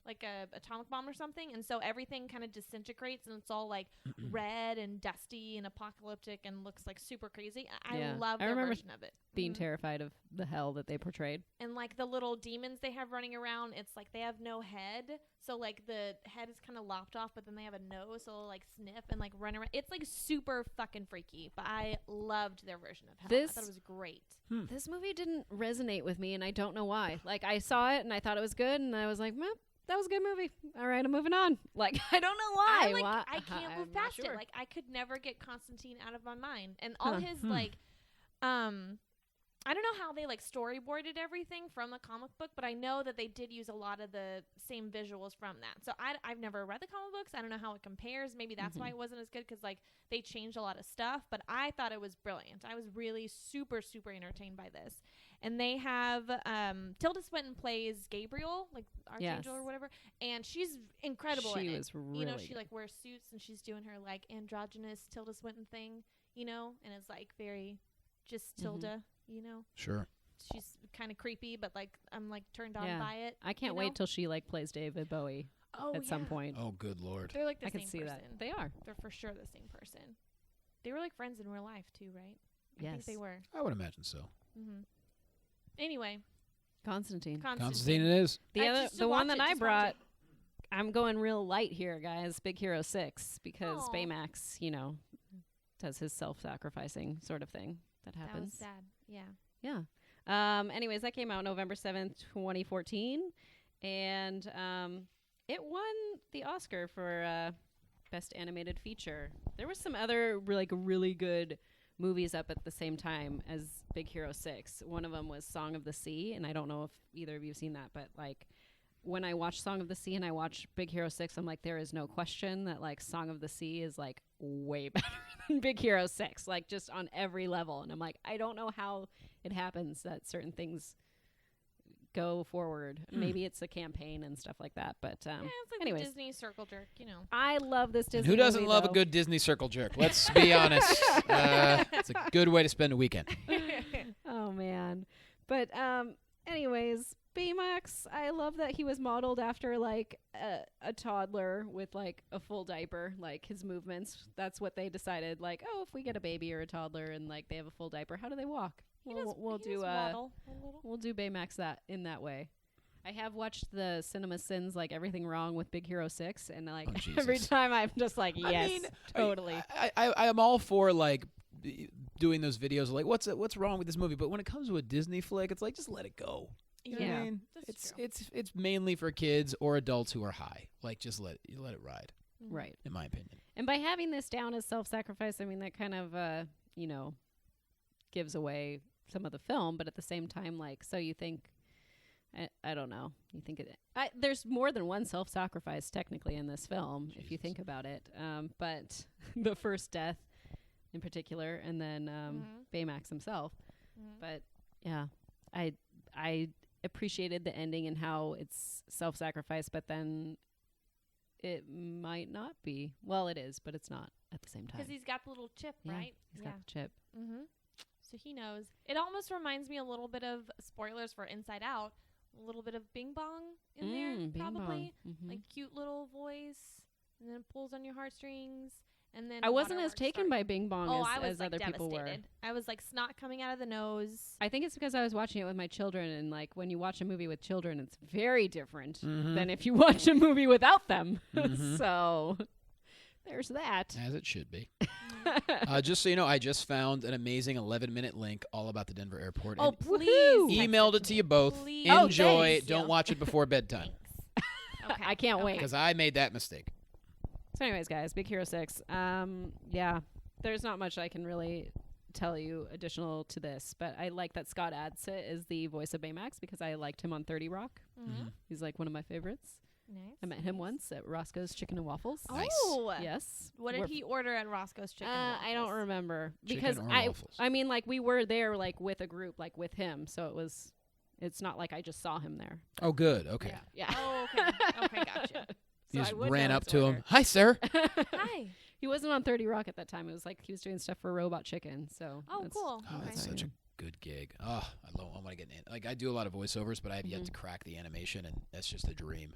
like a atomic bomb or something, and so everything kind of disintegrates and it's all like red and dusty and apocalyptic and looks like super crazy. Yeah. I love I their remember version of it. Being terrified of the hell that they portrayed. And like the little demons they have running around, it's like they have no head, so like the head is kind of lopped off, but then they have a nose, so they'll like sniff and like run around. It's like super fucking freaky, but I loved their version of hell. I thought it was great. This movie didn't resonate with me, and I don't know why. Like, I saw it, and I thought it was good, and I was like, meh. that was a good movie. All right, I'm moving on. Like, I don't know why. I can't move I'm not past sure. it. Like, I could never get Constantine out of my mind. And all his, like, I don't know how they, like, storyboarded everything from the comic book, but I know that they did use a lot of the same visuals from that. So I've never read the comic books. I don't know how it compares. Maybe that's why it wasn't as good, because, like, they changed a lot of stuff. But I thought it was brilliant. I was really super, super entertained by this. And they have Tilda Swinton plays Gabriel, like Archangel or whatever, and she's incredible in it. She was really You know, she, good. like, wears suits, and she's doing her, like, androgynous Tilda Swinton thing, you know, and it's, like, very just Tilda, you know. Sure. She's kind of creepy, but, like, I'm, like, turned on by it. I can't wait till she, like, plays David Bowie at some point. Oh, good Lord. They're, like, the I same can see person. that. They are. They're for sure the same person. They were, like, friends in real life, too, right? I think they were. I would imagine so. Mm-hmm. Anyway. Constantine. Constantine it is. The one that I brought, I'm going real light here, guys. Big Hero 6, because Baymax, you know, does his self-sacrificing sort of thing that happens. That was sad. Yeah. Yeah. Anyways, that came out November 7th, 2014, and it won the Oscar for Best Animated Feature. There were some other really good movies up at the same time as Big Hero 6. One of them was Song of the Sea, and I don't know if either of you have seen that, but, like, when I watch Song of the Sea and I watch Big Hero 6, I'm like, there is no question that, like, Song of the Sea is, like, way better than Big Hero 6, like, just on every level. And I'm like, I don't know how it happens that certain things go forward. Maybe it's a campaign and stuff like that, but it's like anyways. the Disney circle jerk, you know. I love this Disney Who doesn't movie, love though. a good Disney circle jerk? Let's be honest. It's a good way to spend a weekend. Oh, man. But anyways, Baymax, I love that he was modeled after, like, a toddler with, like, a full diaper, like, his movements. That's what they decided, like, oh, if we get a baby or a toddler and, like, they have a full diaper, how do they walk? We'll do Baymax in that way. I have watched the Cinema Sins, like, Everything Wrong with Big Hero 6, and, like, every time I'm just like, yes, totally. I am all for, like, doing those videos like what's wrong with this movie, but when it comes to a Disney flick, it's like, just let it go. You know what I mean? It's mainly for kids or adults who are high. Like, just let it ride. Right. In my opinion. And by having this down as self-sacrifice, I mean, that kind of you know, gives away some of the film, but at the same time, like, so you think, I don't know, you think there's more than one self-sacrifice technically in this film, if you think about it, but the first death in particular, and then Baymax himself. But yeah, I appreciated the ending and how it's self-sacrifice, but then it might not be. Well, it is, but it's not at the same time. Because he's got the little chip, right? He's got the chip. Mm-hmm. So he knows. It almost reminds me a little bit of, spoilers for Inside Out, a little bit of Bing Bong in there, Bing probably. Bong. Like, cute little voice, and then it pulls on your heartstrings. And then I wasn't as taken by Bing Bong as like, other people were. I was like snot coming out of the nose. I think it's because I was watching it with my children, and, like, when you watch a movie with children, it's very different than if you watch a movie without them. So there's that. As it should be. Just so you know, I just found an amazing 11-minute link all about the Denver airport. Oh, and please. emailed it to you both. Please. Enjoy. Thanks. Don't watch it before bedtime. Okay. I can't wait. Because I made that mistake. So anyways, guys, Big Hero 6. Yeah, there's not much I can really tell you additional to this, but I like that Scott Adsit is the voice of Baymax because I liked him on 30 Rock. He's, like, one of my favorites. Nice. I met him once at Roscoe's Chicken and Waffles. Nice. Oh. Yes. What did he order at Roscoe's Chicken? I don't remember. Chicken Because or waffles? I mean, like, we were there, like, with a group, like, with him, so it's not like I just saw him there. Oh, good. Okay. Yeah. Oh, okay. Okay, gotcha. You So just I would ran know up his to order. him. Hi, sir. Hi. He wasn't on 30 Rock at that time. It was like he was doing stuff for Robot Chicken. So Oh, cool. Oh, that's such a good gig. Oh, I want to get in. Like, I do a lot of voiceovers, but I have yet to crack the animation, and that's just a dream.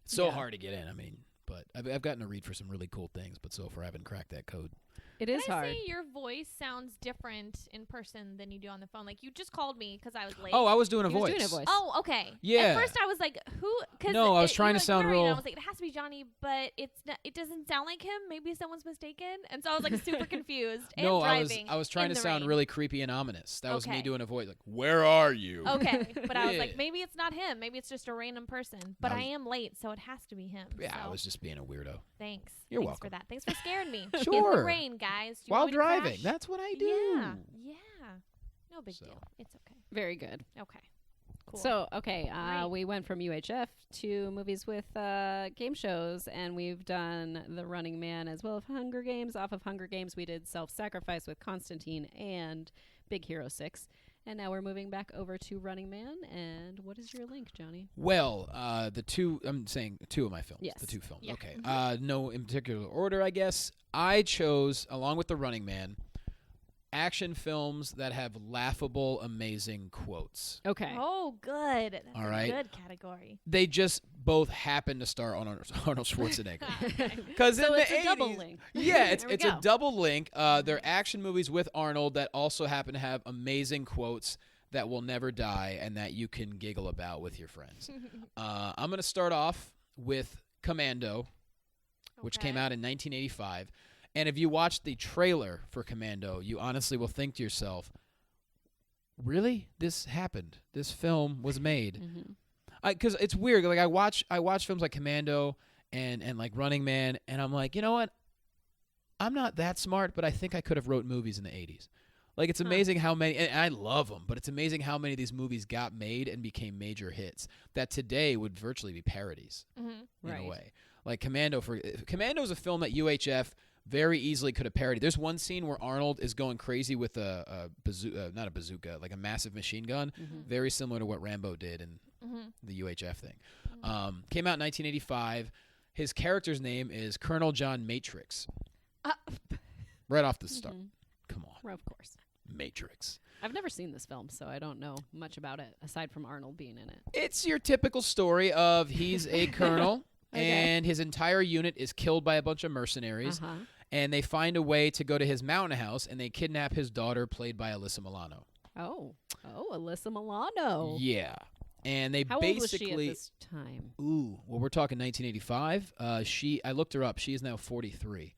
It's so hard to get in. I mean, but I've gotten a read for some really cool things, but so far I haven't cracked that code. It is Can I hard. say your voice sounds different in person than you do on the phone? Like, you just called me because I was late. Oh, I was doing a He was voice. doing a voice. Oh, okay. Yeah. At first, I was like, "Who?" Cause No, I was trying you to were, like, sound blurry, and real- I was like, "It has to be Johnny," but it's not. It doesn't sound like him. Maybe someone's mistaken, and so I was like super confused. And No, driving I was trying in to the sound rain. really creepy and ominous. That was me Okay. doing a voice like, "Where are you?" Okay, but I was Yeah. like, maybe it's not him. Maybe it's just a random person. But I I was- am late, so it has to be him. Yeah, I so was just being a weirdo. Thanks. You're Thanks welcome. for that. Thanks for scaring me. In the Sure. rain, guys. Do you While want me to driving. crash? That's what I do. Yeah. Yeah. No big So. deal. It's okay. Very good. Okay. Cool. So, okay, Great. we went from UHF to movies with game shows, and we've done The Running Man as well as Hunger Games. Off of Hunger Games, we did Self-Sacrifice with Constantine and Big Hero 6. And now we're moving back over to Running Man. And what is your link, Johnny? Well, I'm saying two of my films. Yes. The two films. Yeah. Okay. No in particular order, I guess. I chose, along with The Running Man, action films that have laughable, amazing quotes. Okay. Oh, good. That's All a right. good category. They just both happen to star Arnold Schwarzenegger. Okay. Because So in it's the a double 80s link. Yeah, it's There we it's a go. double link. They're action movies with Arnold that also happen to have amazing quotes that will never die and that you can giggle about with your friends. I'm going to start off with Commando, which came Okay. out in 1985. And if you watch the trailer for Commando, you honestly will think to yourself, really? This happened. This film was made. Mm-hmm. Because it's weird. Like I watch films like Commando and like Running Man, and I'm like, you know what? I'm not that smart, but I think I could have wrote movies in the 80s. Like it's amazing how many, and I love them, but it's amazing how many of these movies got made and became major hits that today would virtually be parodies Mm-hmm. in Right. a way. Like Commando is a film that UHF very easily could have parodied. There's one scene where Arnold is going crazy with a bazooka, not a bazooka, like a massive machine gun, Mhm. very similar to what Rambo did in Mm-hmm. the UHF thing. Came out in 1985. His character's name is Colonel John Matrix. Right off the start. Mhm. Come on. Of course. Matrix. I've never seen this film, so I don't know much about it aside from Arnold being in it. It's your typical story of he's a colonel Okay. and his entire unit is killed by a bunch of mercenaries. Uh-huh. And they find a way to go to his mountain house, and they kidnap his daughter, played by Alyssa Milano. Oh, Alyssa Milano. Yeah, and they How old was basically. she at this time? Ooh, well, we're talking 1985. I looked her up. She is now 43,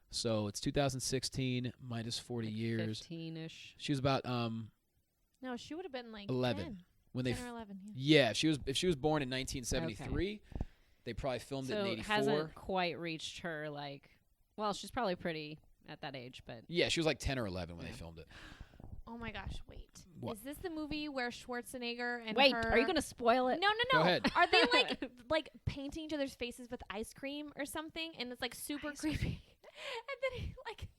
so it's 2016 minus 40 years. 15-ish. She was about No, she would have been like 11 10, when they. 10 or 11. Yeah. Yeah, if she was born in 1973, they probably filmed it So in it 84. hasn't quite reached her, like, well, she's probably pretty at that age, but Yeah, she was like 10 or 11 when they Yeah. filmed it. Oh my gosh! Wait, What? is this the movie where Schwarzenegger and wait, her... are you going to spoil it? No. Go ahead. Are they like painting each other's faces with ice cream or something? And it's like super Ice creepy. And then he like,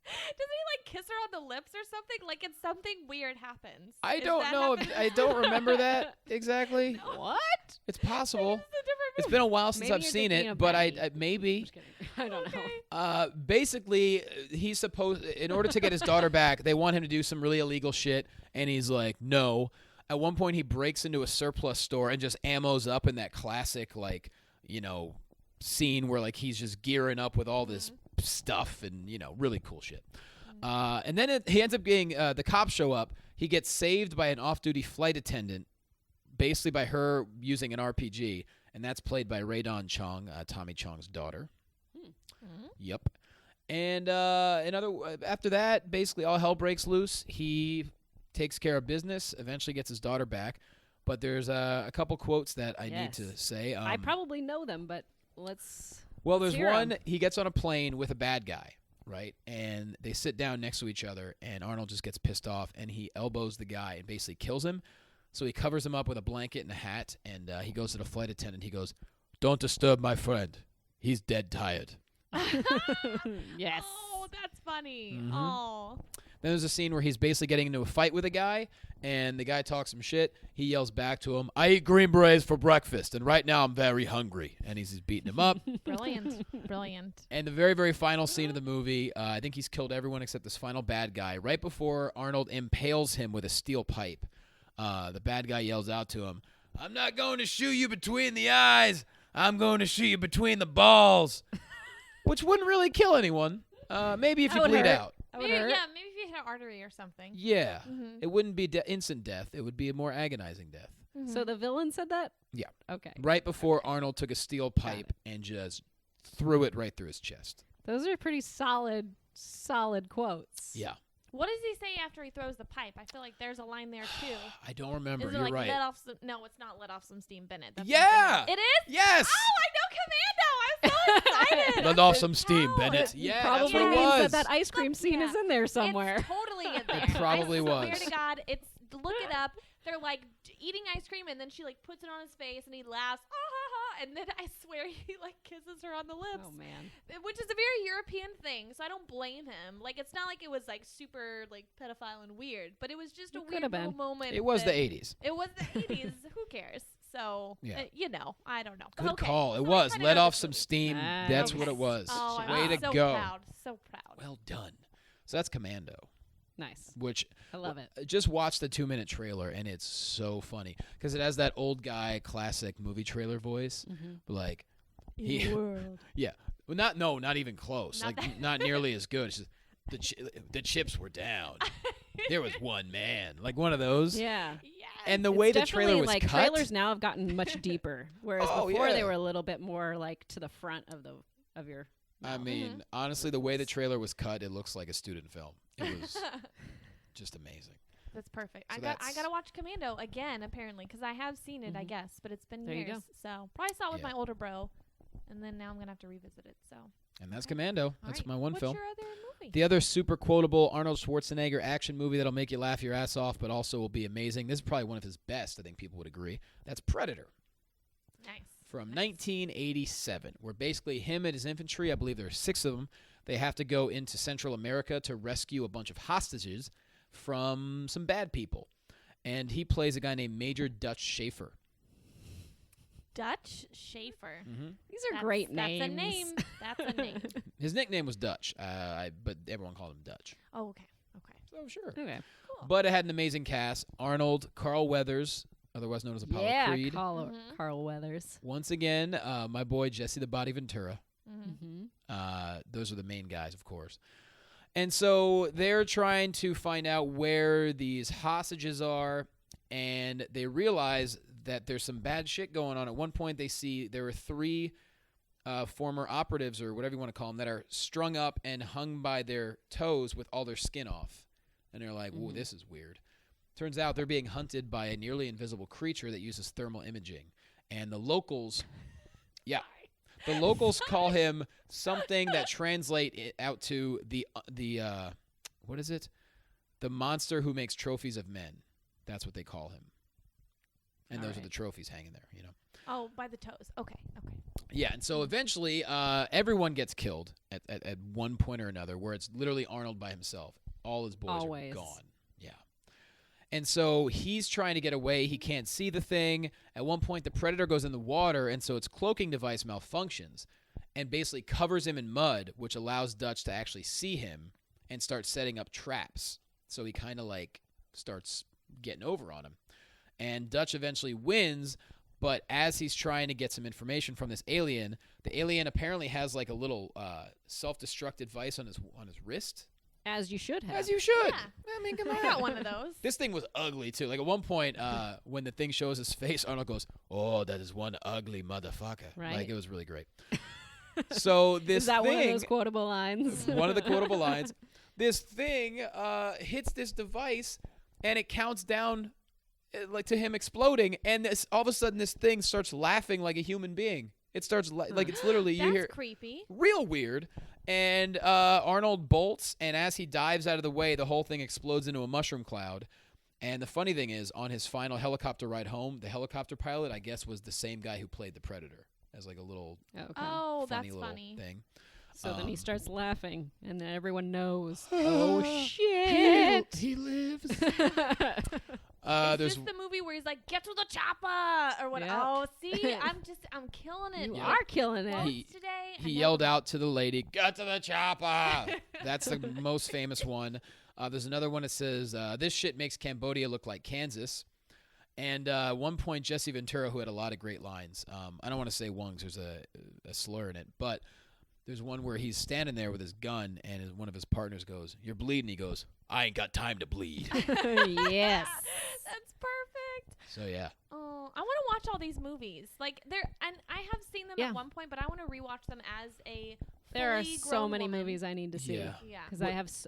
doesn't he like kiss her on the lips or something? Like it's something weird happens. I Does don't that know. happen? I don't remember that exactly. What? It's possible. It's a different It's movie. been a while since Maybe I've you're seen thinking it, of but Betty. I maybe. I'm just kidding. I don't know. Okay. Basically, he's supposed, in order to get his daughter back, they want him to do some really illegal shit, and he's like, no. At one point, he breaks into a surplus store and just ammos up in that classic, like, scene where like he's just gearing up with all this stuff and really cool shit. And then he ends up getting the cops show up. He gets saved by an off-duty flight attendant, basically by her using an RPG, and that's played by Rae Dawn Chong, Tommy Chong's daughter. Mhm. Yep. And after that, basically all hell breaks loose. He takes care of business, eventually gets his daughter back. But there's a couple quotes that I need to Yes. say. I probably know them, but let's. Well, there's hear 'em. one, he gets on a plane with a bad guy, right? And they sit down next to each other, and Arnold just gets pissed off, and he elbows the guy and basically kills him. So he covers him up with a blanket and a hat, and he goes to the flight attendant. He goes, "Don't disturb my friend. He's dead tired." Yes. Oh, that's funny. Mhm. Oh. Then there's a scene where he's basically getting into a fight with a guy, and the guy talks some shit. He yells back to him, "I eat green berets for breakfast, and right now I'm very hungry." And he's just beating him up. Brilliant. Brilliant. And the very, very final scene of the movie, I think he's killed everyone except this final bad guy. Right before Arnold impales him with a steel pipe, the bad guy yells out to him, "I'm not going to shoot you between the eyes. I'm going to shoot you between the balls." Which wouldn't really kill anyone. Maybe if That you would bleed hurt. out. That would Maybe, hurt. yeah, maybe if you hit an artery or something. Yeah. Mhm. It wouldn't be instant death. It would be a more agonizing death. So the villain said that? Yeah. Okay. Right before Arnold took a steel pipe and just threw it right through his chest. Those are pretty solid quotes. Yeah. What does he say after he throws the pipe? I feel like there's a line there too. I don't remember. Is it You're like right. let off some? No, it's not let off some steam, Bennett. That's Yeah. something else. It is. Yes. Oh, I know Commando. I'm so excited. Let off some steam, Wow. Bennett. It Yeah, probably that's what it means was. that ice cream scene is in there somewhere. It's totally in there. probably I was. swear to God, it's look it up. They're like eating ice cream, and then she like puts it on his face, and he laughs, ah, ha, ha, and then I swear he like kisses her on the lips. Oh man. Which is a very European thing, so I don't blame him. Like, it's not like it was like super like pedophile and weird, but it was just a It weird could've little been. moment. It was the that- 80s. It was the 80s. Who cares? So, Yeah. you know, I don't know. Good Okay. call. It So I was. kinda Let know off this some movie. steam. Nice. That's what it was. Oh, Way I'm to so go. proud. So proud. Well done. So that's Commando, Nice. which I love it. just watch the 2-minute trailer, and it's so funny because it has that old guy classic movie trailer voice. Like, he, World. yeah, well, not even close. Not Like, not nearly as good. It's just, the chips were down. There was one man, like one of those. Yeah. Yes. And the It's way the definitely, trailer was like, cut, trailers now have gotten much deeper, whereas Oh, before yeah. they were a little bit more like to the front of your. I mouth. mean, honestly, the way the trailer was cut, it looks like a student film. It was just amazing. That's perfect. So I that's- gotta watch Commando again apparently because I have seen it, I guess, but it's been There you years. go. So probably saw it with Yeah. my older bro, and then now I'm gonna have to revisit it. So And that's Okay. Commando. All That's right. my one What's film. your other movie? The other super quotable Arnold Schwarzenegger action movie that'll make you laugh your ass off, but also will be amazing. This is probably one of his best, I think people would agree. That's Predator Nice. from 1987, where basically him and his infantry, I believe there are 6 of them, they have to go into Central America to rescue a bunch of hostages from some bad people. And he plays a guy named Major Dutch Schaefer. Dutch Schaefer. These are great names. That's a name. That's a name. His nickname was Dutch, but everyone called him Dutch. Oh, okay. Okay. So sure. Okay. Cool. But it had an amazing cast. Arnold, Carl Weathers, otherwise known as Apollo Yeah, Creed. Carl Weathers. Once again, my boy Jesse the Body Ventura. Mm-hmm. Those are the main guys, of course. And so they're trying to find out where these hostages are, and they realize that there's some bad shit going on. At one point, they see there are 3 former operatives, or whatever you want to call them, that are strung up and hung by their toes with all their skin off. And they're like, whoa, this is weird. Turns out they're being hunted by a nearly invisible creature that uses thermal imaging. And the locals, the locals call him something that translate it out to the what is it? The monster who makes trophies of men. That's what they call him. And All those are right. the trophies hanging there, you know. Oh, by the toes. Okay. Okay. Yeah, and so eventually everyone gets killed at one point or another, where it's literally Arnold by himself. All his boys Always. are gone. Yeah. And so he's trying to get away. He can't see the thing. At one point, the Predator goes in the water, and so its cloaking device malfunctions and basically covers him in mud, which allows Dutch to actually see him and start setting up traps. So he kind of like starts getting over on him. And Dutch eventually wins, but as he's trying to get some information from this alien, the alien apparently has like a little self-destruct device on his wrist. As you should have. As you should. Yeah. I mean, come I on. got one of those. This thing was ugly, too. Like, at one point, when the thing shows his face, Arnold goes, "Oh, that is one ugly motherfucker." Right. Like, it was really great. So this Is that thing, one of those quotable lines? one of the quotable lines, this thing hits this device, and it counts down like to him exploding, and this all of a sudden, this thing starts laughing like a human being. It starts like it's literally you That's hear creepy. real weird. And Arnold bolts, and as he dives out of the way, the whole thing explodes into a mushroom cloud. And the funny thing is, on his final helicopter ride home, the helicopter pilot, I guess, was the same guy who played the Predator as like a little Okay. Oh, funny that's little funny. thing. So then he starts laughing, and then everyone knows. Oh, shit! He lives. Is There's this the movie where he's like, "Get to the chopper" or what? Yep. Oh, see, I'm killing it. You Yeah. are killing it. Quotes He- today. I He know yelled them. out to the lady, "Get to the chopper!" That's the most famous one. There's another one that says, "This shit makes Cambodia look like Kansas." And at one point, Jesse Ventura, who had a lot of great lines, I don't want to say one 'cause there's a slur in it, but There's one where he's standing there with his gun, and one of his partners goes, "You're bleeding." He goes, "I ain't got time to bleed." Yes. That's perfect. So yeah. Oh, I want to watch all these movies. Like and I have seen them at one point, but I want to rewatch them as a. There are so grown many woman. movies I need to see. Yeah. Yeah. Because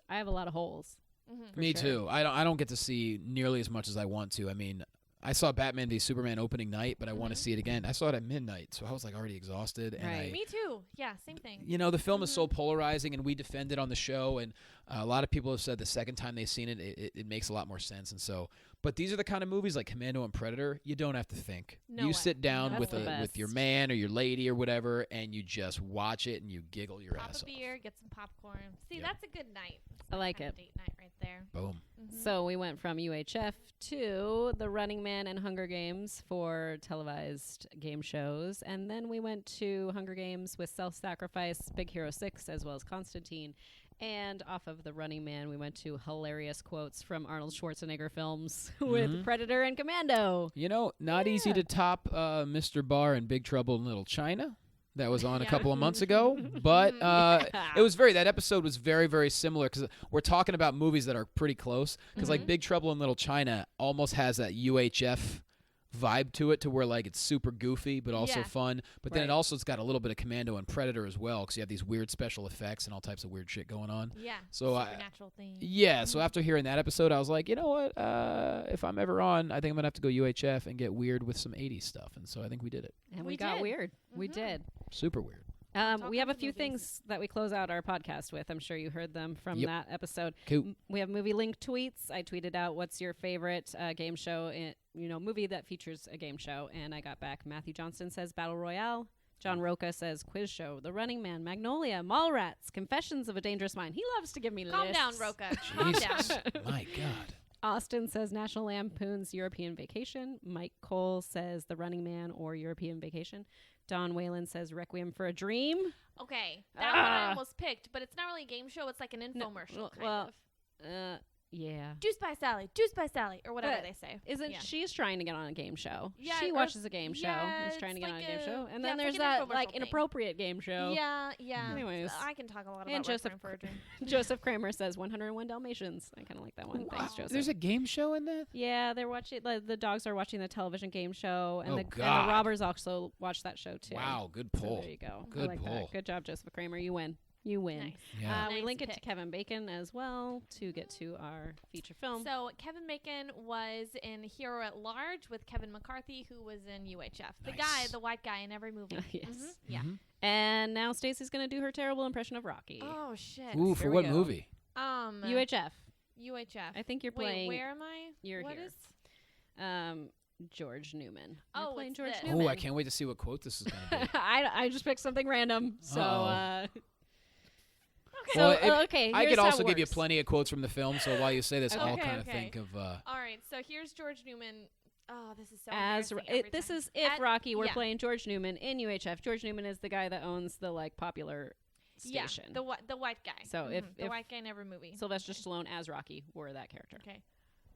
I have a lot of holes. Mm-hmm. Me sure. too. I don't get to see nearly as much as I want to. I mean, I saw Batman v Superman opening night, but I want to see it again. I saw it at midnight, so I was like already exhausted. And Right. Me too. Yeah, same thing. You know, the film is so polarizing, and we defend it on the show, and a lot of people have said the second time they've seen it, it makes a lot more sense. And so, but these are the kind of movies like Commando and Predator. You don't have to think. No you way. sit down That's with the with your best. man or your lady or whatever, and you just watch it and you giggle your Pop ass a off. beer, get some popcorn. See, Yep. that's a good night. That's I my like kind of it. Date night right there. Boom. Mhm. So we went from UHF to The Running Man and Hunger Games for televised game shows. And then we went to Hunger Games with Self-Sacrifice, Big Hero 6, as well as Constantine. And off of The Running Man, we went to hilarious quotes from Arnold Schwarzenegger films with Predator and Commando. You know, not easy to top Mr. Barr in Big Trouble in Little China. That was on a Yeah. couple of months ago, but it was that episode was very, very similar because we're talking about movies that are pretty close. Because like Big Trouble in Little China almost has that UHF vibe to it, to where like it's super goofy but also Yeah. fun. But then Right. it also it's got a little bit of Commando and Predator as well, because you have these weird special effects and all types of weird shit going on. Yeah. So supernatural thing. Yeah, so after hearing that episode, I was like, you know what? If I'm ever on, I think I'm gonna have to go UHF and get weird with some '80s stuff. And so I think we did it. And We we got did. weird. We Mhm. did. Super weird. Talk We have a about the few movies. things that we close out our podcast with. I'm sure you heard them from Yep. that episode. Cool. We have movie link tweets. I tweeted out, "What's your favorite game show? Movie that features a game show?" And I got back. Matthew Johnston says Battle Royale. John Roca says Quiz Show, The Running Man, Magnolia, Mallrats, Confessions of a Dangerous Mind. He loves to give me Calm lists. down, Roca. Calm down. Jesus, my God. Austin says National Lampoon's European Vacation. Mike Cole says The Running Man or European Vacation. Don Whalen says Requiem for a Dream. Okay, that one I Ah. almost picked, but it's not really a game show. It's like an infomercial kind of. Yeah. Juice by Sally, or whatever But they say. Isn't Yeah. she's trying to get on a game show? Yeah, she or watches a game show. yeah, Is trying to it's get on a like game a- show, and yeah, then it's there's like an that infomercial thing. inappropriate game show. Yeah. Anyways. I can talk a lot about And Joseph Requiem for a Dream. Joseph Kramer says 101 Dalmatians. I kind of like that one. Thanks, Joseph. There's a game show in that? Yeah, they're watching. The dogs are watching the television game show, and Oh, and God. the robbers also watch that show too. Wow, good So pull. there you go. I Good like pull. that. Good job, Joseph Kramer. You win. You win. Nice. Yeah. We Nice link it to pick. Kevin Bacon as well to get to our feature film. So Kevin Bacon was in Hero at Large with Kevin McCarthy, who was in UHF. The Nice. guy, the white guy in every movie. Yes. Mhm. Yeah. Mhm. And now Stacey's gonna do her terrible impression of Rocky. Oh shit. Ooh, Here for we what go. movie? UHF. UHF. I think you're Wait, playing. where am I? You're What here. is- George Newman. Oh, You're playing it's George this. Newman. Oh, I can't wait to see what quote this is going to be. I just picked something random. So Uh-oh. so Well, if- okay. I here's could how also it give you works. plenty of quotes from the film, so while you say this, I'll Okay, kind of okay. think of... All right, so here's George Newman. Oh, this is so As embarrassing every this time. is if At- Rocky were yeah. playing George Newman in UHF. George Newman is the guy that owns the popular station. Yeah, the white guy. So if- the if white guy in every movie. Sylvester Stallone as Rocky were that character. Okay.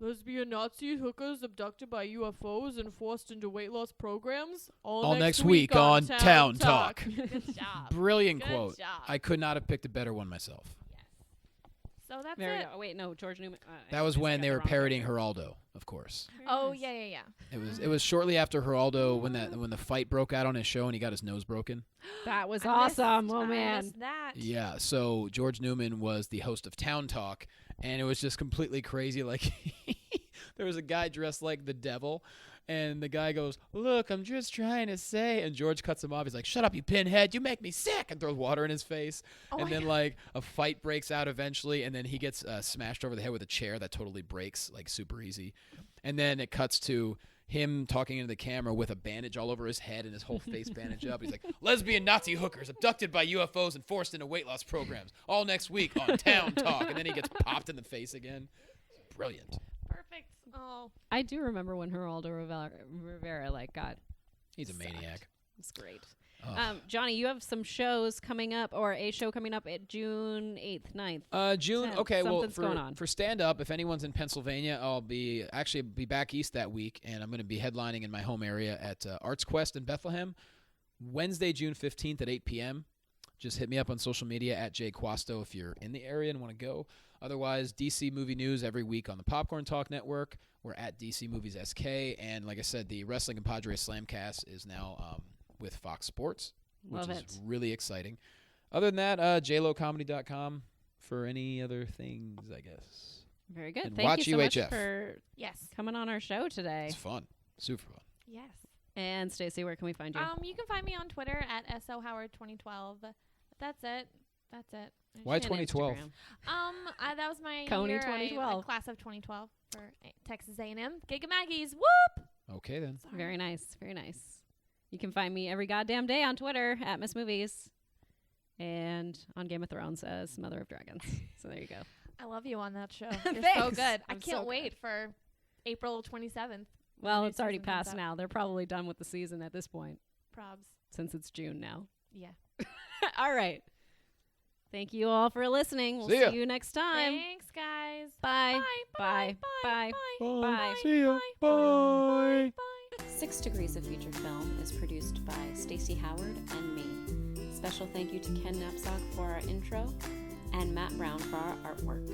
Lesbian Nazi hookers abducted by UFOs and forced into weight loss programs. All next week on Town Talk. Good job. Brilliant Good quote. job. I could not have picked a better one myself. Yes. So that's Very. it. Oh, wait, no, George Newman. That was I when got they the were wrong parodying character. Geraldo, of course. Oh Very yeah, nice. yeah. It was shortly after Geraldo when the fight broke out on his show and he got his nose broken. That was I awesome. missed- Oh I man. missed that. Yeah, so George Newman was the host of Town Talk, and it was just completely crazy. Like, there was a guy dressed like the devil, and the guy goes, "Look, I'm just trying to say," and George cuts him off. He's like, "Shut up, you pinhead! You make me sick!" and throws water in his face. Oh And my then God. like a fight breaks out eventually, and then he gets smashed over the head with a chair that totally breaks like super easy. And then it cuts to him talking into the camera with a bandage all over his head and his whole face bandaged up. He's like, "Lesbian Nazi hookers abducted by UFOs and forced into weight loss programs. All next week on Town Talk." And then he gets popped in the face again. Brilliant. Perfect. Oh. I do remember when Geraldo Rivera got. He's a Sucked. maniac. It's great. Oh. Johnny, you have some shows coming up, or a show coming up at June 8th, 9th. June. Sam, Okay, well, something's going on. for stand up, if anyone's in Pennsylvania, I'll be back east that week, and I'm going to be headlining in my home area at Arts Quest in Bethlehem, Wednesday, June 15th at 8 p.m. just hit me up on social media at @JQuasto if you're in the area and want to go. Otherwise, DC Movie News every week on the Popcorn Talk Network. We're at DC Movies SK. And like I said, the Wrestling and Padres Slamcast is now with Fox Sports, which is really exciting. Other than that, jlocomedy.com for any other things, I guess. Very good. And Thank watch you so UHF. much for coming on our show today. It's fun. Super fun. Yes. And Stacey, where can we find you? You can find me on Twitter at SOHoward2012. That's it. Why 2012? That was my Coney year, 2012. class of 2012 for Texas A&M. Giga Maggies. Whoop! Okay, then. Sorry. Very nice. Very nice. You can find me every goddamn day on Twitter at Miss Movies and on Game of Thrones as Mother of Dragons. So there you go. I love you on that show. You're so Thanks. good. I I'm can't so wait for April 27th. Well, New it's already season comes passed up. now. They're probably done with the season at this point Probs. since it's June now. Yeah. All right. Thank you all for listening. We'll See ya. see you next time. Thanks, guys. Bye. Bye. Bye. Bye. Bye. See ya. Bye. Bye. 6 Degrees of Feature Film is produced by Stacey Howard and me. Special thank you to Ken Knapsack for our intro and Matt Brown for our artwork.